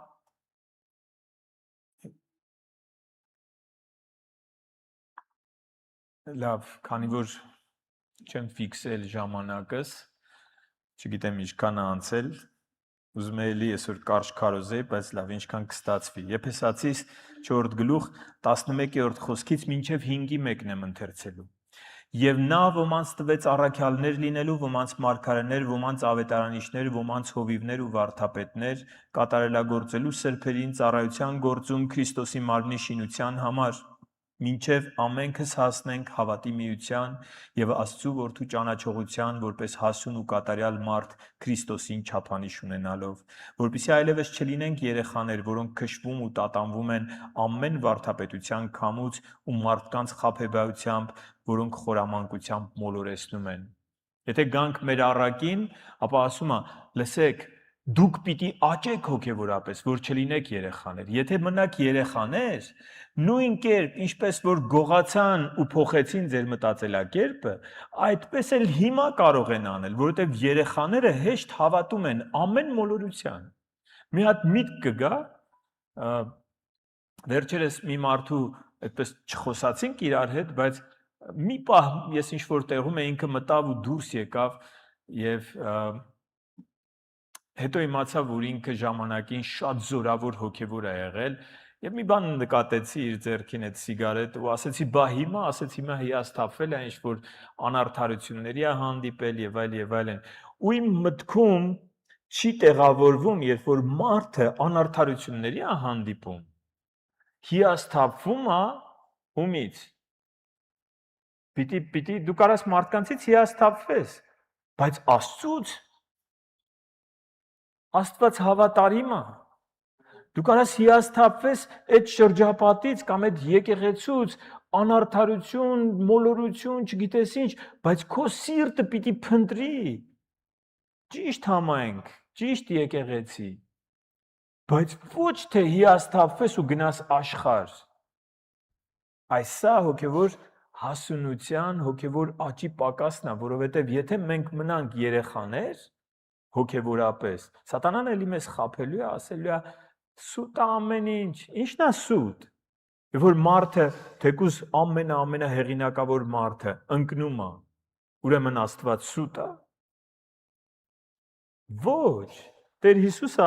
Լավ, քանի որ չեմ ֆիքսել ժամանակս, չգիտեմ ինչքան է անցել, ուզում եմ էլի այսօր կարճ քարոզեի, բայց լավ, ինչքան կստացվի։ Եփեսացիս 4 գլուխ 11-րդ խոսքից մինչև 5-1-ն եմ ընթերցելու։ Եվ նա ոմանց տվեց առաքյալներ լինելու, ոմանց մարգարեներ, ոմանց ավետարանիչներ, ոմանց հովիվներ ու վարդապետներ, կատարելագործելու սրբերին ծառայության գործում Քրիստոսի մարմնի շինության համար, մինչև ամենքս հասնենք հավատի միության եւ Աստծու որդու ճանաչողության, որպես հասուն ու կատարյալ մարդ Քրիստոսին չափանիշ ունենալով, որպեսզի այլևս չլինենք երեխաներ, որոնք քշվում ու տատանվում են ամեն վարդապետության քամուց ու մարդկանց խաբեբայությամբ, որոնք խորամանկությամբ մոլորեցնում են։ Եթե գանք մեր առակին, ապա ասում է, լսեք, դուք պիտի աճեք հոգևորապես, որ չլինեք երեխաներ։ Եթե մնաք երեխաներ, նույն կերպ, ինչպես որ գողացան ու փոխեցին ձեր մտածելակերպը, այդպես էլ հիմա կարող են անել, որովհետև երեխաները հեշտ հավատում են ամեն մոլորության։ Մի հատ միտք կգա, վերջերս մի մարդու այդպես չխոսացինք իրար հետ, բայց մի պահ ես ինչ որ տեղում է ինքը մտավ ու դուրս եկավ եւ հետո իմացա, որ ինքը ժամանակին շատ զորավոր հոգևոր է եղել եւ մի բան նկատեցի իր ձեռքին այդ սիգարետ ու ասեցի, բա հիմա հիասթափվել է ինչ որ անարդարությունների է հանդիպել եւ այլն։ Ու իմ մտքում չի տեղավորվում, երբ որ մարդը անարդարությունների է հանդիպում, հիասթափվում է ումից։ Պիտի դու կարաս մարդկանցից հիասթափվես, բայց Աստծուց Աստված հավատարիմ է։ Դու կարաս հիասթափվես այդ շրջապատից կամ այդ եկեղեցուց, անարդարություն, մոլորություն, չգիտես ինչ, բայց քո սիրտը պիտի փնտրի ճիշտ համայնք, ճիշտ եկեղեցի, բայց ոչ թե հիասթափվես ու գնաս աշխարհ։ Այս սա հոգևոր հասունության, հոգևոր աճի պակասն է, որովհետև եթե մենք մնանք երեխաներ, հոգևորապես, սատանան էլի մեզ խաբելու է, ասելու է սուտ ամեն ինչն է սուտ։ Եվ որ մարդը, թեկուզ ամենահեղինակավոր մարդը ընկնում է, ուրեմն Աստված սուտ է։ Ոչ, Տեր Հիսուսը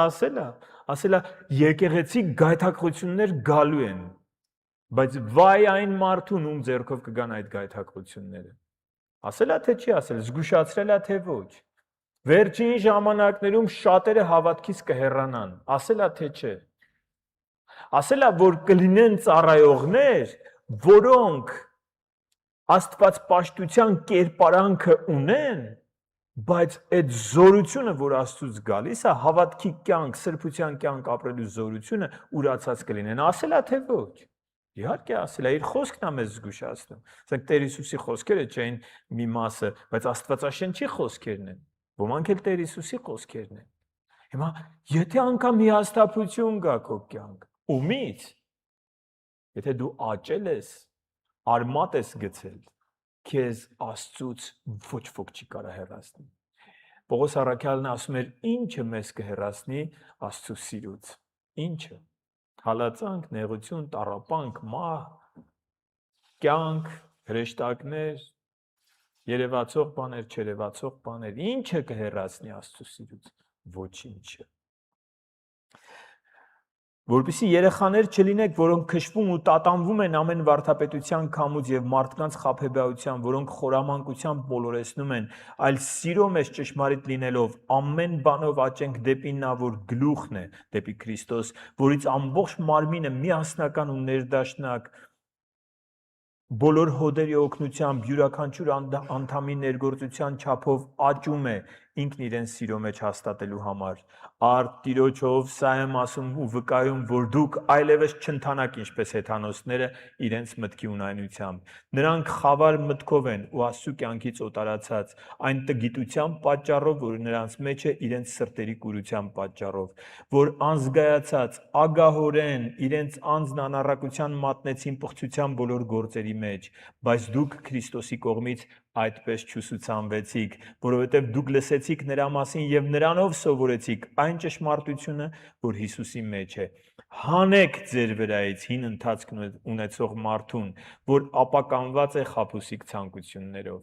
ասել է եկեղեցի գայթակղություններ գալու են, բայց վայ այն մարդուն, ում ձեռքով կգան այդ գայթակղությունները։ Ասել է թե չի ասել, զգուշացրել է թե ոչ։ Վերջին ժամանակներում շատերը հավատքից կհեռանան, ասել է թե չէ։ Ասել է, որ կլինեն ծառայողներ, որոնք աստվածպաշտության կերպարանքը ունեն, բայց այդ զորությունը, որ Աստծուց գալիս է, հավատքի կյանք, սրբության կյանք ապրելու զորությունը ուրացած կլինեն, ասել է թե ոչ։ Իհարկե ասել է, իր խոսքն է մեզ զգուշացնում։ Ասենք Տեր Հիսուսի խոսքերը չէին մի մասը, բայց Աստվածաշնչի խոսքերն են։ Ոմանք էլ Տեր Հիսուսի խոսքերն են։ Հիմա եթե անգամ հիասթափություն գա քո կյանք, ումից, եթե դու աճել ես, արմատ ես գցել, քեզ Աստծուց ոչ ոք չի կարող հեռացնել։ Պողոս առաքյալն ասում էր, ինչը մեզ կհեռացնի Աստծու սիրուց։ Ինչը։ Հալածանք, նեղություն, տառապանք, մահ, կյանք, հրեշտակներ, երևացող բաներ, չերևացող բաներ, ինչը կհեռացնի Աստծու սիրուց, ոչինչը։ Որպեսզի երեխաներ չլինեք, որոնք քշվում ու տատանվում են ամեն վարդապետության քամուց եւ մարդկանց խաբեբայության, որոնք խորամանկությամբ մոլորեցնում են, այլ սիրո մեջ ճշմարիտ լինելով ամեն բանով աճենք դեպի նա, որ գլուխն է, դեպի Քրիստոս, որից ամբողջ մարմինը միասնական ու ներդաշնակ բոլոր հոդերի օգնությամբ յուրաքանչյուր անդամի ներգործության չափով աճում է ինքն իրեն սիրո մեջ հաստատելու համար։ Արդ Տիրոջով սա եմ ասում ու վկայում, որ դուք այլևս չընթանաք ինչպես հեթանոսները իրենց մտքի ունայնությամբ։ Նրանք խավար մտքով են ու Աստծու կյանքից օտարացած, այն տգիտության պատճառով, որ նրանց մեջ է իրենց սրտերի կուրության պատճառով, որ անզգայացած, ագահորեն իրենց անձն անառակության մատնեցին պղծության բոլոր գործերի մեջ, բայց դուք Քրիստոսի կողմից այդպես չուսուցանվեցիք, որովհետև դուք լսեցիք նրա մասին եւ նրանով սովորեցիք այն ճշմարտությունը, որ Հիսուսի մեջ է։ Հանեք ձեր վրայից հին ընթացք ունեցող մարդուն, որ ապականված է խաբուսիկ ցանկություններով։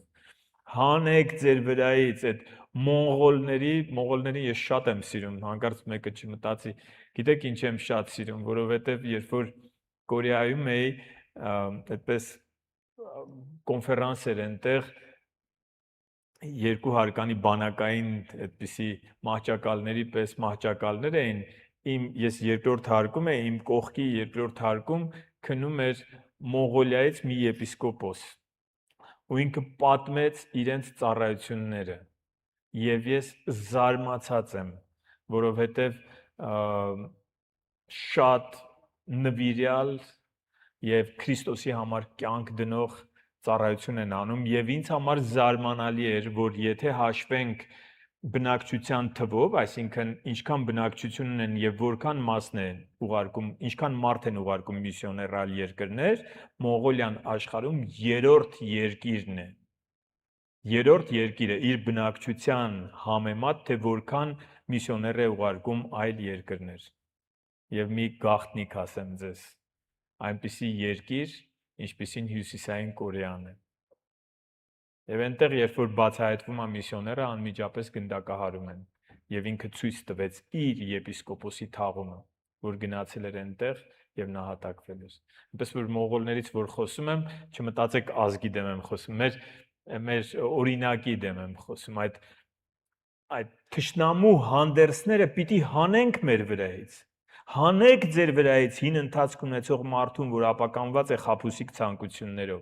Հանեք ձեր վրայից այդ մոնղոլներին ես շատ եմ սիրում, հանկարծ մեկը չմտածի, գիտեք ինչ եմ շատ սիրում, որովհետև երբ որ Կորեայում էի, այդպես կոնֆերանս էր այնտեղ, երկու հարկանի բանակային այդպիսի մահճակալների պես մահճակալներ էին, ես երկրորդ հարկում էի, իմ կողքի երկրորդ հարկում քնում էր Մոնղոլիայից մի եպիսկոպոս, ու ինքը պատմեց իրենց ծառայությունները, եւ ես զարմացած եմ, որովհետև շատ նվիրյալ եւ Քրիստոսի համար կյանք դնող ծառայություն են անում եւ ինձ համար զարմանալի էր, որ եթե հաշվենք բնակչության թվով, այսինքն ինչքան բնակչություն ունեն եւ որքան մասն են ուղարկում, ինչքան մարդ են ուղարկում միսիոներալ երկրներ, Մոնղոլիան աշխարհում երրորդ երկիրն է։ Երրորդ երկիրը իր բնակչության համեմատ, թե որքան միսիոներ է ուղարկում այլ երկրներ։ Եվ մի գաղտնիք ասեմ ձեզ, այնպիսի երկիր, ինչպիսին Հյուսիսային Կորեան է։ Եվ այնտեղ, երբ որ բացահայտվում է միսիոները, անմիջապես գնդակահարում են։ Եվ ինքը ցույց տվեց իր եպիսկոպոսի թաղումը, որ գնացել էր այնտեղ եւ նահատակվել էր։ Այնպես որ մողոլներից որ խոսում եմ, չմտածեք ազգի դեմ եմ խոսում, մեր օրինակի դեմ եմ խոսում, այդ թշնամու հանդերձները պիտի հանենք մեր վրայից։ Հանեք ձեր վրայից հին ընթացք ունեցող մարդուն, որ ապականված է խաբուսիկ ցանկություններով։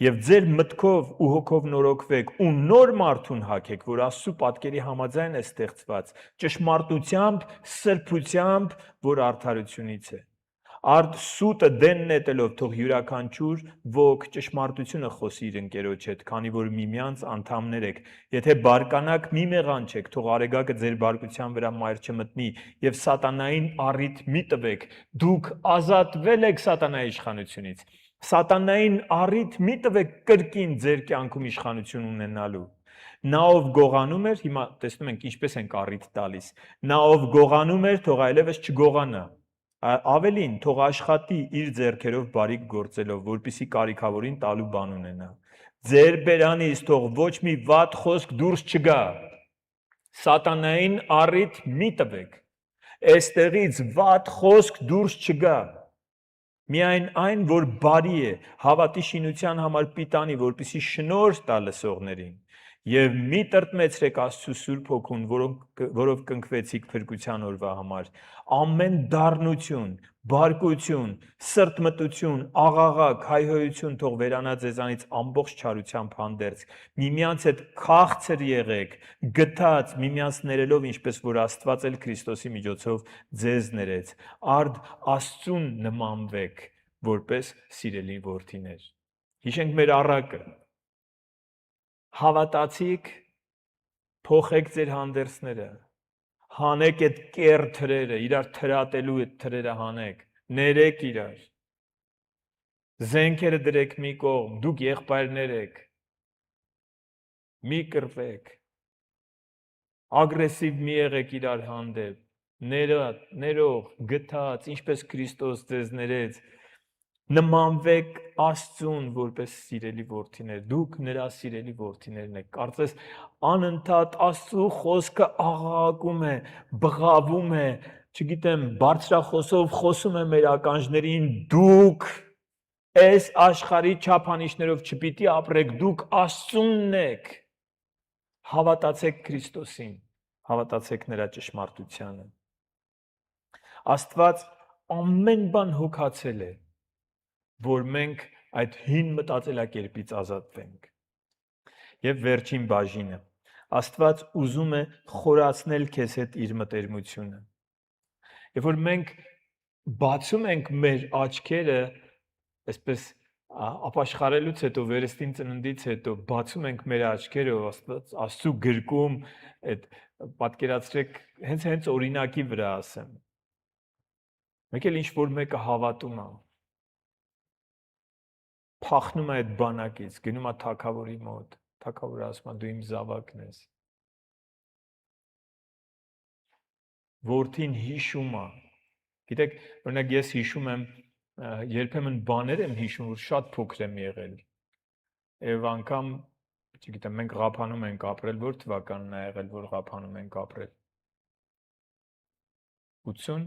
Եվ ձեր մտքով ու հոգով նորոգվեք ու նոր մարդուն հագեք, որ Աստծո պատկերի համաձայն է ստեղծված, ճշմարտությամբ, սրբությամբ, որ արդարությունից է։ Արդ սուտը դեն նետելով թող յուրաքանչյուր ոք ճշմարտությունը խոսի իր ընկերոջ հետ, քանի որ միմյանց անդամներ եք։ Եթե բարկանաք, մի մեղանչեք, թող արեգակը ձեր բարկության վրա մայր չմտնի, եւ սատանային առիթ մի տվեք, դուք ազատվել եք սատանայի իշխանությունից։ Սատանային առիթ մի տվեք կրկին ձեր կյանքում իշխանություն ունենալու։ Նա ով գողանում էր, հիմա տեսնում ենք ինչպես ենք առիթ տալիս։ Նա ով գողանում էր, թող այլևս չգողանա։ Ավելին, թող աշխատի իր ձեռքերով բարիք գործելով, որպիսի կարիքավորին տալու բան ունենա։ Ձեր բերանից թող ոչ մի վատ խոսք դուրս չգա։ Սատանային առիթ մի տվեք։ Այստեղից վատ խոսք դուրս չգա։ Միայն այն, որ բարի է, հավատի շինության համար պիտանի, որպիսի շնորհ տա լսողներին։ Եվ մի տրտմեցրեք Աստծո Սուրբ Հոգուն, որով կնքվեցիք փրկության օրվա համար։ Ամեն դառնություն, բարկություն, սրտմտություն, աղաղակ, հայհոյություն թող վերանա ձեզանից ամբողջ չարությամբ հանդերձ։ Միմյանց հետ քաղցր եղեք, գթած, միմյանց ներելով, ինչպես որ Աստված էլ Քրիստոսի միջոցով ձեզ ներեց։ Արդ Աստծուն նմանվեք, որպես սիրելի որդիներ։ Հիշենք մեր առակը։ Հավատացիք, փոխեք ձեր հանդերձները, հանեք այդ կեռ թրերը, իրար թրատելու այդ թրերը հանեք, ներեք իրար, զենքերը դրեք մի կողմ, դուք եղբայրներ եք, մի կռվեք, ագրեսիվ մի եղեք իրար հանդեպ, ներող, գթած, ինչպես Քրիստոս ձեզ ներեց, նմանվեք Աստծուն որպես սիրելի որդիներ, դուք նրա սիրելի որդիներն եք, կարծես անընդհատ Աստծո խոսքը աղաղակում է, բղավում է, չգիտեմ, բարձրախոսով խոսում է մեր ականջներին, դուք այս աշխարհի չափանիշներով չպիտի ապրեք, դուք Աստծունն եք, հավատացեք Քրիստոսին, հավատացեք նրա ճշմարտությանը։ Աստված ամեն բան հոգացել է, որ մենք այդ հին մտածելակերպից ազատվենք։ Եվ վերջին բաժինը, Աստված ուզում է խորացնել քեզ հետ իր մտերմությունը։ Երբ որ մենք բացում ենք մեր աչքերը, այսպես ապաշխարելուց հետո, վերստին ծննդից հետո, բացում ենք մեր աչքերը, Աստծո գրկում, այդ պատկերացրեք, հենց օրինակի վրա ասեմ։ Մեկ էլ ինչ որ մեկը հավատում է, փախնում է այդ բանակից, գնում է թագավորի մոտ, թագավորը ասում է դու իմ զավակն ես։ Որդին հիշում է։ Գիտեք, օրինակ ես հիշում եմ, երբեմն բաներ եմ հիշում, որ շատ փոքր եմ եղել։ Եվ անգամ, չգիտեմ, մենք Ղափանում ենք ապրել, որ թվականն է եղել, որ Ղափանում ենք ապրել։ 80,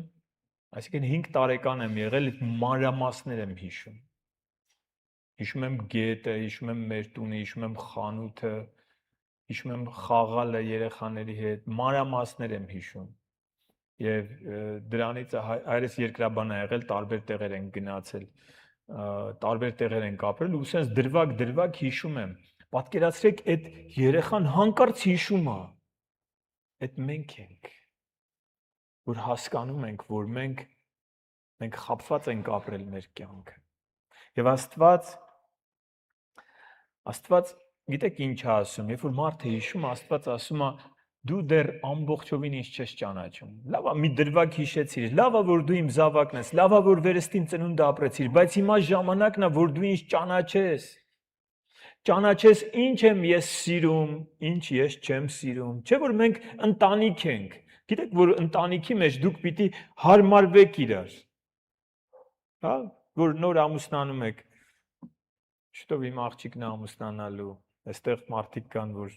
այսինքն 5 տարեկան եմ եղել, մանրամասներ եմ հիշում։ Հիշում եմ գետը, հիշում եմ մեր տունը, հիշում եմ խանութը, հիշում եմ խաղալը երեխաների հետ, մանրամասներ եմ հիշում։ Եվ դրանից հայրս երկրաբան է եղել, տարբեր տեղեր են գնացել, տարբեր տեղեր են ապրել, ու sense դրվագ հիշում եմ։ Պատկերացրեք, այդ երեխան հանկարծ հիշում է։ Այդ մենք ենք, որ հասկանում ենք, որ մենք խաբված ենք ապրել մեր կյանքը։ Եվ Աստված գիտեք ինչ է ասում, երբ որ մարդը հիշում, Աստված ասում է դու դեռ ամբողջովին ինձ չես ճանաչում։ Լավ է, մի դրվագ հիշեցիր, լավ է, որ դու իմ զավակն ես, լավ է, որ վերստին ծնունդը ապրեցիր, բայց հիմա ժամանակն է, որ դու ինձ ճանաչես։ ճանաչես ինչ եմ ես սիրում, ինչ ես չեմ սիրում։ Չէ՞ որ մենք ընտանիք ենք։ Գիտեք, որ ընտանիքի մեջ դուք պիտի հարմարվեք իրար։ Հա, որ նոր ամուսնանում եք։ Շուտով իմ աղջիկն է ամուսնանալու։ Այստեղ մարդիկ կան, որ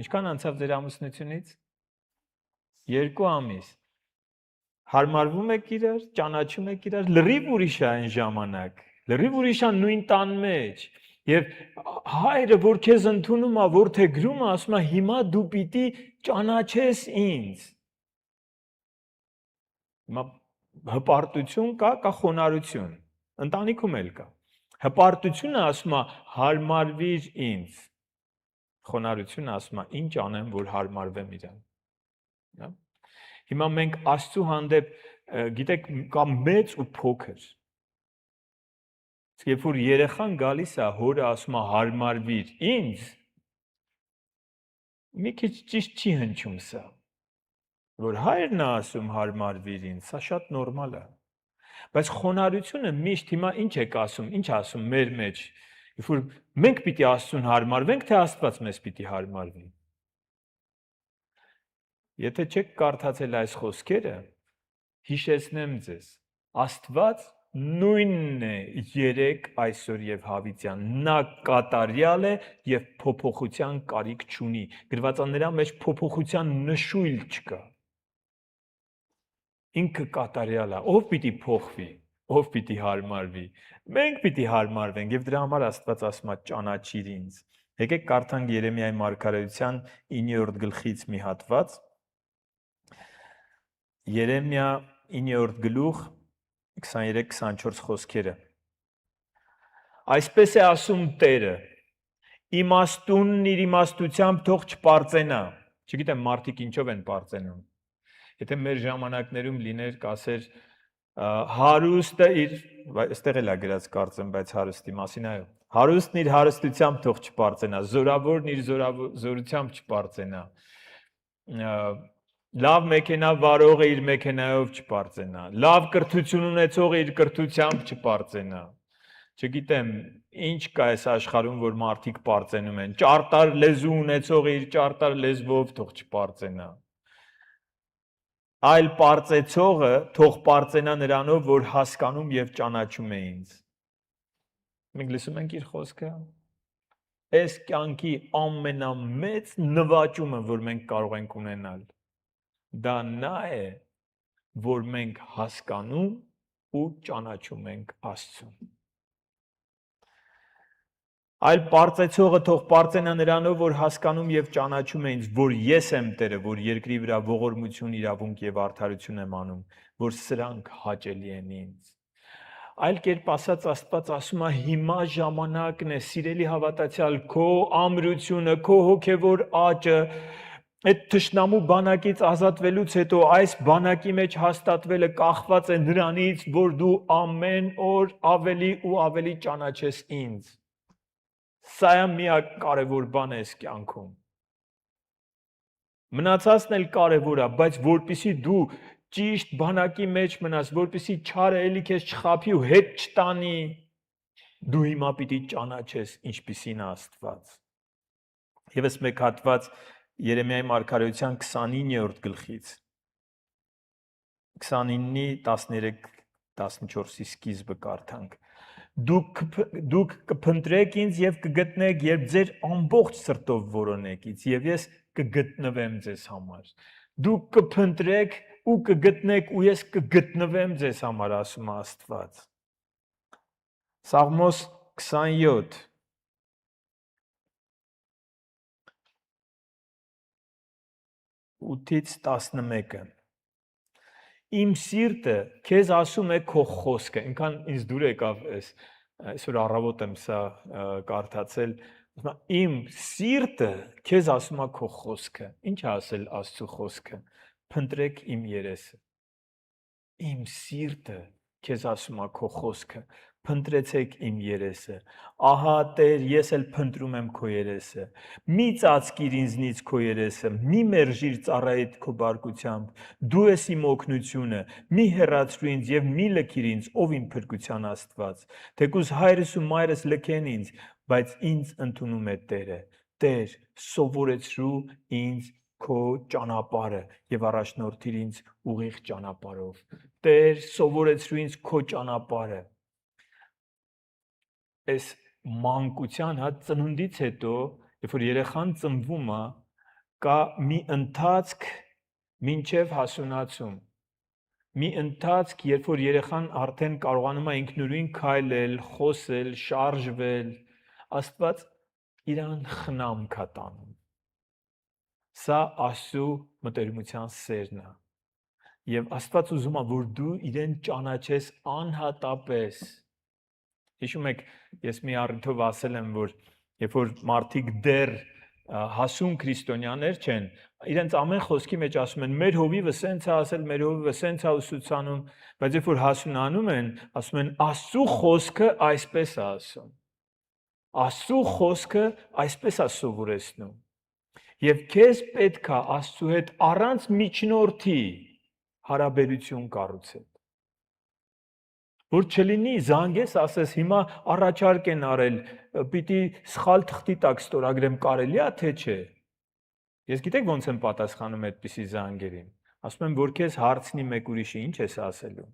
ինչքան անցավ ձեր ամուսնությունից։ 2 ամիս։ Հարմարվում եք իրար, ճանաչում եք իրար, լրիվ ուրիշ է այն ժամանակ։ Լրիվ ուրիշ է նույն տան մեջ։ Եվ հայրը, որ քեզ ընդունում է, որդեգրում է, ասում է հիմա դու պիտի ճանաչես ինձ։ Հիմա հպարտություն կա խոնարհություն։ Ընտանիքում էլ կա։ Հպարտությունը ասում է հարմարվիր ինձ։ Խոնարհությունը ասում է ինչ անեմ, որ հարմարվեմ իրան։ Հա։ Հիմա մենք Աստծու հանդեպ, գիտեք, կա մեծ ու փոքր։ Երբ որ երեխան գալիս է, հորը ասում է հարմարվիր ինձ, մի քիչ ճիշտ չի հնչում սա։ Որ հայրն է ասում հարմարվիր ինձ, սա շատ նորմալ է։ Բայց խոնարհությունը միշտ հիմա ինչ եք ասում, ինչ ասում մեր մեջ, երբ որ մենք պիտի Աստծուն հարմարվենք, թե Աստված մեզ պիտի հարմարվի։ Եթե չեք կարդացել այս խոսքերը, հիշեցնեմ ձեզ, Աստված նույնն է երեք, այսօր եւ հավիտյան, նա կատարյալ է եւ փոփոխության կարիք չունի։ Գրված է նրա մեջ փոփոխության նշույլ չկա։ Ինքը կատարյալ է, ով պիտի փոխվի, ով պիտի հարմարվի։ Մենք պիտի հարմարվենք եւ դրա համար Աստված ասում է ճանաչիր ինձ։ Եկեք կարդանք Երեմիայի մարգարեության 9-րդ գլխից մի հատված։ Երեմիա 9-րդ գլուխ 23-24 խոսքերը։ Այսպես է ասում Տերը. իմաստունն իր իմաստությամբ թող չպարծենա։ Չգիտեմ մարդիկ ինչով են պարծենում։ Եթե մեր ժամանակներում լիներ, կասեր հարուստը իր, այստեղ էլ է գրած կարծեմ, բայց հարուստի մասին այո։ Հարուստն իր հարստությամբ թող չպարծենա, զորավորն իր զորությամբ չպարծենա։ Լավ մեքենա վարողը իր մեքենայով չպարծենա, լավ կրթություն ունեցողը իր կրթությամբ չպարծենա։ Չգիտեմ, ինչ կա այս աշխարհում, որ մարդիկ պարծենում են, ճարտար լեզու ունեցողը իր ճարտար լեզվով թող չպարծենա։ Այլ պարծեցողը թող պարծենա նրանով, որ հասկանում եւ ճանաչում է ինձ։ Մենք լսում ենք իր խոսքը։ Այս կյանքի ամենամեծ նվաճումը, որ մենք կարող ենք ունենալ, դա նա է, որ մենք հասկանում ու ճանաչում ենք Աստծուն։ Այլ պարծեցողը թող պարծենա նրանով, որ հասկանում եւ ճանաչում է ինձ, որ ես եմ Տերը, որ երկրի վրա ողորմություն, իրավունք եւ արդարություն եմ անում, որ սրանք հաճելի են ինձ։ Այլ կերպ ասած, Աստված ասում է հիմա ժամանակն է, սիրելի հավատացյալ, քո ամրությունը, քո հոգեվոր աճը, այդ թշնամու բանակից ազատվելուց հետո այս բանակի մեջ հաստատվելը կախված է նրանից, որ դու ամեն օր ավելի ու ավելի ճանաչես ինձ։ Սա է միակ կարևոր բանը այս կյանքում։ Մնացածն էլ կարևոր է, բայց որպեսզի դու ճիշտ բանակի մեջ մնաս, որպեսզի չարը էլի քեզ չխաբի ու հետ չտանի, դու հիմա պիտի ճանաչես ինչպիսին է Աստված։ Եվս մեկ հատված Երեմիայի մարգարեության 29-րդ գլխից 29-ի 13-14-ի սկիզբը կարդանք։ Դուք կփնտրեք ինձ եւ կգտնեք, երբ ձեր ամբողջ սրտով որոնեք ինձ, եւ ես կգտնվեմ ձեզ համար։ Դուք կփնտրեք ու կգտնեք, ու ես կգտնվեմ ձեզ համար, ասում է Աստված։ Սաղմոս 27 8-ից 11-ը։ Իմ սիրտը քեզ ասում է քո խոսքը, ինքան ինձ դուր եկավ այսօր առավոտ եմ սա կարդացել, իմ սիրտը քեզ ասում է քո խոսքը, ինչ է ասել Աստծո խոսքը, փնտրեք իմ երեսը, իմ սիրտը քեզ ասում է քո խոսքը, Փնտրեցեք իմ երեսը։ Ահա Տեր, ես էլ փնտրում եմ քո երեսը։ Մի ծածկիր ինձնից քո երեսը, մի մերժիր ծառայիդ քո բարկությամբ։ Դու ես իմ օգնությունը, մի հեռացրու ինձ եւ մի լքիր ինձ, ով իմ փրկության Աստված։ Թեկուզ հայրս ու մայրս լքեն ինձ, բայց ինձ ընդունում է Տերը։ Տեր, սովորեցրու ինձ քո ճանապարհը եւ առաջնորդիր ինձ ուղիղ ճանապարհով։ Տեր, սովորեցրու ինձ քո ճանապարհը։ Այս մանկության ծնունդից հետո, երբ որ երեխան ծնվում է, կա մի ընթացք մինչև հասունացում։ Մի ընթացք, երբ որ երեխան արդեն կարողանում է ինքնուրույն քայլել, խոսել, շարժվել, Աստված իրան խնամք է տանում։ Սա Աստծո մտերմության սերն է։ Եվ Աստված ուզում է, որ դու իրեն ճանաչես անհատապես։ Հիշում եք, ես մի առիթով ասել եմ, որ երբ որ մարդիկ դեռ հասուն քրիստոնյաներ չեն, իրենց ամեն խոսքի մեջ ասում են մեր հովիվը սենց է ասել, մեր հովիվը սենց է ուսուցանում, բայց երբ որ հասունանում են, ասում են Աստծո խոսքը այսպես է ասում։ Աստծո խոսքը այսպես է սովորեցնում։ Եվ քեզ պետք է Աստծո հետ առանց միջնորդի հարաբերություն կառուցել։ Որ չլինի զանգես, ասես հիմա առաջարկ են արել, պիտի սխալ թղթի տակ ստորագրեմ, կարելի է թե չէ։ Ես գիտեք ոնց եմ պատասխանում այդպիսի զանգերին։ Ասում եմ, որ քեզ հարցնի մեկ ուրիշը, ինչ ես ասելու։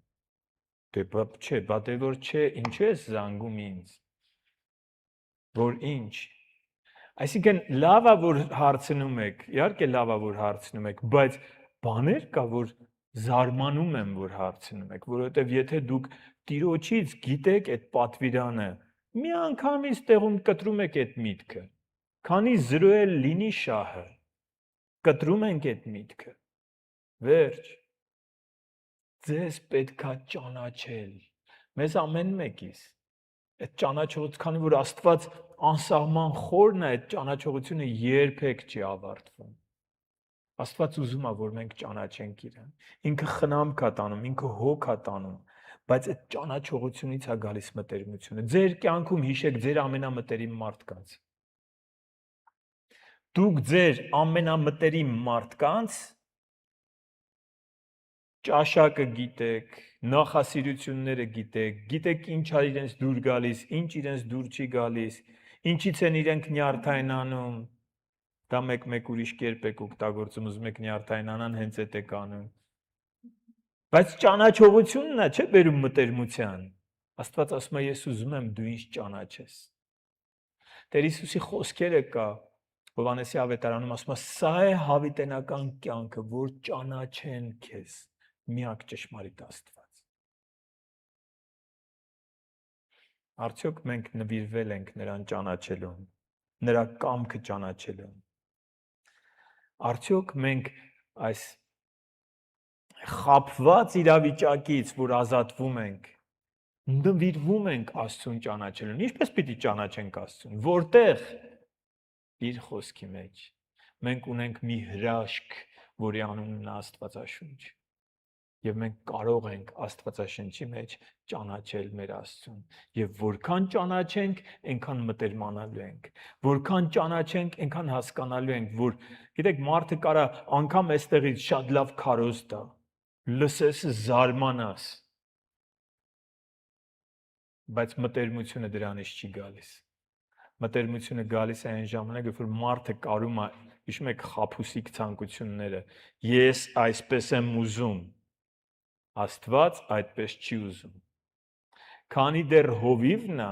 Դե չէ, բա որ չէ, ինչու ես զանգում ինձ։ Որ ինչ։ Այսինքն լավ է որ հարցնում եք, իհարկե լավ է որ հարցնում եք, բայց բաներ կա որ զարմանում եմ որ հարցնում եք, որովհետև եթե դուք Տիրոջից գիտեք այդ պատվիրանը, մի անգամից տեղում կտրում եք այդ միտքը, քանի զրոյել լինի շահը, կտրում ենք այդ միտքը, վերջ, ձեզ պետքա ճանաչել, մեզ ամեն մեկիս, այդ ճանաչողություն, քանի որ Աստված անսահման խորն է, այդ ճանաչողությունը երբեք չի ավարտվում, Աստված ուզում է, որ մենք ճանաչենք իրեն, ինքը խնամք է տանում, ինքը հոգ է տանում, բայց այդ ճանաչողությունից է գալիս մտերմությունը։ Ձեր կյանքում հիշեք ձեր ամենամտերիմ մարդկանց։ Դուք ձեր ամենամտերիմ մարդկանց ճաշակը գիտեք, նախասիրությունները գիտեք, գիտեք ինչ է իրենց դուր գալիս, ինչ իրենց դուր չի գալիս, ինչից են իրենք նյարդայնանում։ Դա մեկ ուրիշ կերպ եք օգտագործում, ուզում եք նյարդայնանան, հենց այդ եք անում։ Բայց ճանաչողությունն է, չէ՞ բերում մտերմության։ Աստված ասում է, ես ուզում եմ դու ինձ ճանաչես։ Տեր Հիսուսի խոսքերը կա Հովհաննեսի ավետարանում ասում է, սա է հավիտենական կյանքը, որ ճանաչեն քեզ, միակ ճշմարիտ Աստված։ Արդյոք մենք նվիրվել ենք նրան ճանաչելուն, նրա կամքը ճանաչելուն։ Արդյոք մենք այս խաբված իրավիճակից, որ ազատվում ենք, նվիրվում ենք Աստծուն ճանաչելուն։ Ինչպես պիտի ճանաչենք Աստծուն։ Որտեղ իր խոսքի մեջ մենք ունենք մի հրաշք, որի անունն է Աստվածաշունչ։ Եվ մենք կարող ենք Աստվածաշնչի մեջ ճանաչել մեր Աստծուն։ Եվ որքան ճանաչենք, այնքան մտերմանալու ենք։ Որքան ճանաչենք, այնքան հասկանալու ենք, որ գիտեք, մարդը կարա անգամ այստեղից շատ լավ քարոզ տա, լսես զարմանաս, բայց մտերմությունը դրանից չի գալիս։ Մտերմությունը գալիս է այն ժամանակ, երբ որ մարդը կարում է, հիշում եք խաբուսիկ ցանկությունները, ես այսպես եմ ուզում, Աստված այդպես չի ուզում։ Քանի դեռ հովիվն է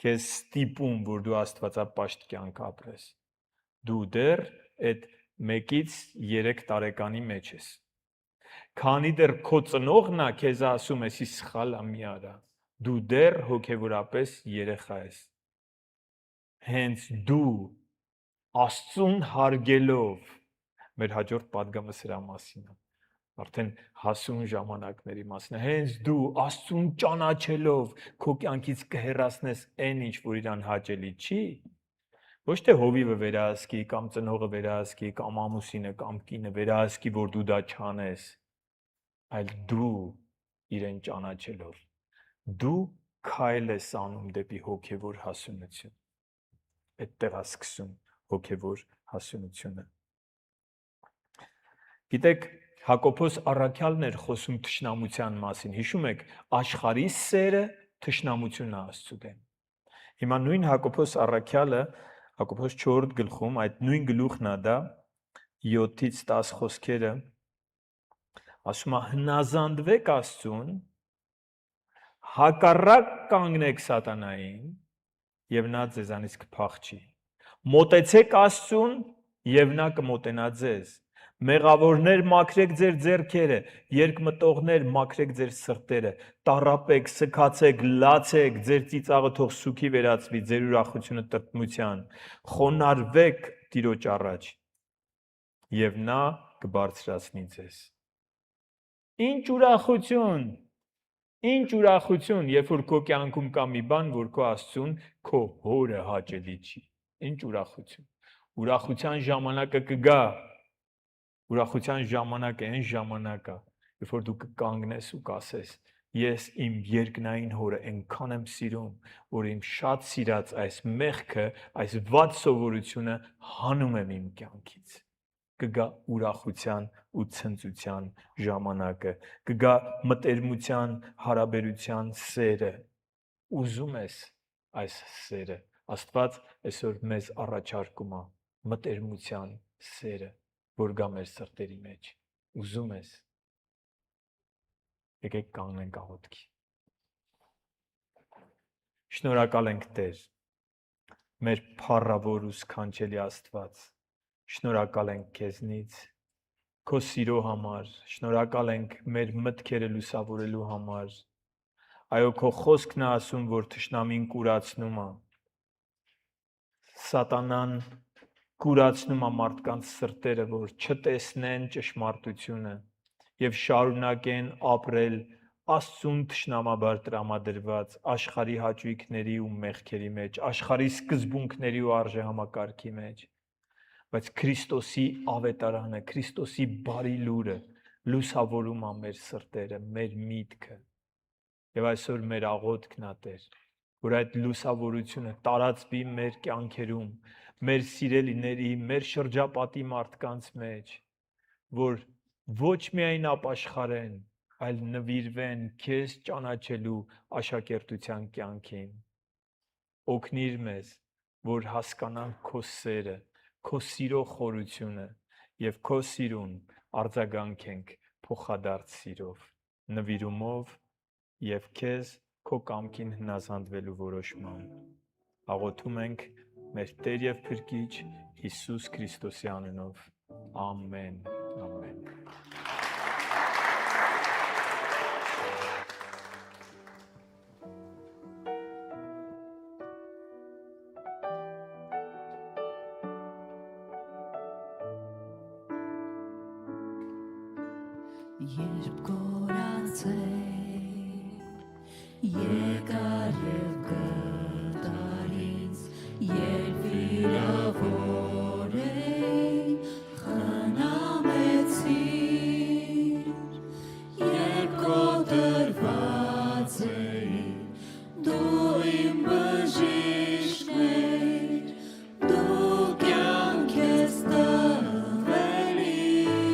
քեզ ստիպում, որ դու Աստվածապաշտ կյանք ապրես, դու դեռ այդ 1-ից 3 տարեկանի մեջ ես։ Քանի դեռ քո ծնողն է քեզ ասում ես, սխալ է մի արա, դու դեռ հոգևորապես երեխա ես։ Հենց դու Աստծուն հարգելով, մեր հաջորդ պատգամը սրա մասին է, արդեն հասուն ժամանակների մասին է, հենց դու Աստծուն ճանաչելով քո կյանքից կհեռացնես այն ինչ, որ իրան հաճելի չի, ոչ թե հովիվը վերահսկի, կամ ծնողը վերահսկի, կամ ամուսինը, կամ կինը վերահսկի, որ դու դա չանես, այլ դու իրեն ճանաչելով, դու քայլ ես անում դեպի հոգևոր հասունություն։ Այդտեղ է սկսում հոգևոր հասունությունը։ Գիտեք, Հակոբոս առաքյալն էր խոսում թշնամության մասին։ Հիշում եք, աշխարհի սերը թշնամությունն է Աստծու դեմ։ Հիմա նույն Հակոբոս առաքյալը Հակոբոս 4 գլխում, այդ նույն գլուխն է դա 7-ից 10 խոսքերը, ասում է հնազանդվեք Աստծուն, հակառակ կանգնեք սատանային եւ նա ձեզանից կփախչի։ Մոտեցեք Աստծուն եւ նա կմոտենա ձեզ։ Մեղավորներ մաքրեք ձեր ձեռքերը, երկմտողներ մաքրեք ձեր սրտերը, տառապեք, սքացեք, լացեք, ձեր ծիծաղը թող սուքի վերածվի, ձեր ուրախությունը տրտմության, խոնարհվեք Տիրոջ առաջ եւ նա կբարձրացնի ձեզ։ Ինչ ուրախություն, երբ որ քո կյանքում կա մի բան, որ քո Աստծուն քո հորը հաճելի չի։ Ինչ ուրախություն։ Ուրախության ժամանակը կգա։ Ուրախության ժամանակը այն ժամանակը, երբ որ դու կկանգնես ու կասես. ես իմ երկնային հորը այնքան եմ սիրում, որ իմ շատ սիրած այս մեղքը, այս վատ սովորությունը հանում եմ իմ կյանքից։ Կգա ուրախության ու ցնծության ժամանակը, կգա մտերմության, հարաբերության սերը։ Ուզում ես այս սերը։ Աստված այսօր մեզ առաջարկում է մտերմության սերը, որ գա մեր սրտերի մեջ։ Ուզում ես։ Եկեք կանգնենք աղոթքի։ Շնորհակալ ենք Տեր, մեր փառավոր ու սքանչելի Աստված։ Շնորհակալ ենք քեզնից, քո սիրո համար, շնորհակալ ենք մեր մտքերը լուսավորելու համար։ Այո, քո խոսքն է ասում, որ թշնամին կուրացնում է։ Սատանան կուրացնում է մարդկանց սրտերը, որ չտեսնեն ճշմարտությունը եւ շարունակեն ապրել Աստծուն թշնամաբար տրամադրված աշխարհի հաճույքների ու մեղքերի մեջ, աշխարհի սկզբունքների ու արժեհամակարգի մեջ։ Բայց Քրիստոսի ավետարանը, Քրիստոսի բարի լուրը լուսավորում է մեր սրտերը, մեր միտքը։ Եվ այսօր մեր աղոթքն է, Տեր, որ այդ լուսավորությունը տարածվի մեր կյանքերում, մեր սիրելիների, մեր շրջապատի մարդկանց մեջ, որ ոչ միայն ապաշխարեն, այլ նվիրվեն քեզ ճանաչելու աշակերտության կյանքին։ Օգնիր մեզ, որ հասկանանք քո սերը, քո սիրո խորությունը եւ քո սիրուն արձագանքենք փոխադարձ սիրով, նվիրումով եւ քեզ քո կամքին հնազանդվելու որոշմամբ։ Աղոթում ենք մեր Տեր եւ Փրկիչ Հիսուս Քրիստոսի անունով։ Ամեն։ Ամեն։ Երբ կորացե եկար և գտար ինձ, երբ վիրավոր էի, խնամեցիր, երբ կոտրված էի, դու իմ բժիշկն էիր, դու կյանք ես տվել ինձ,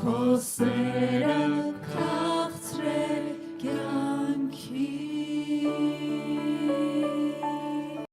Kosera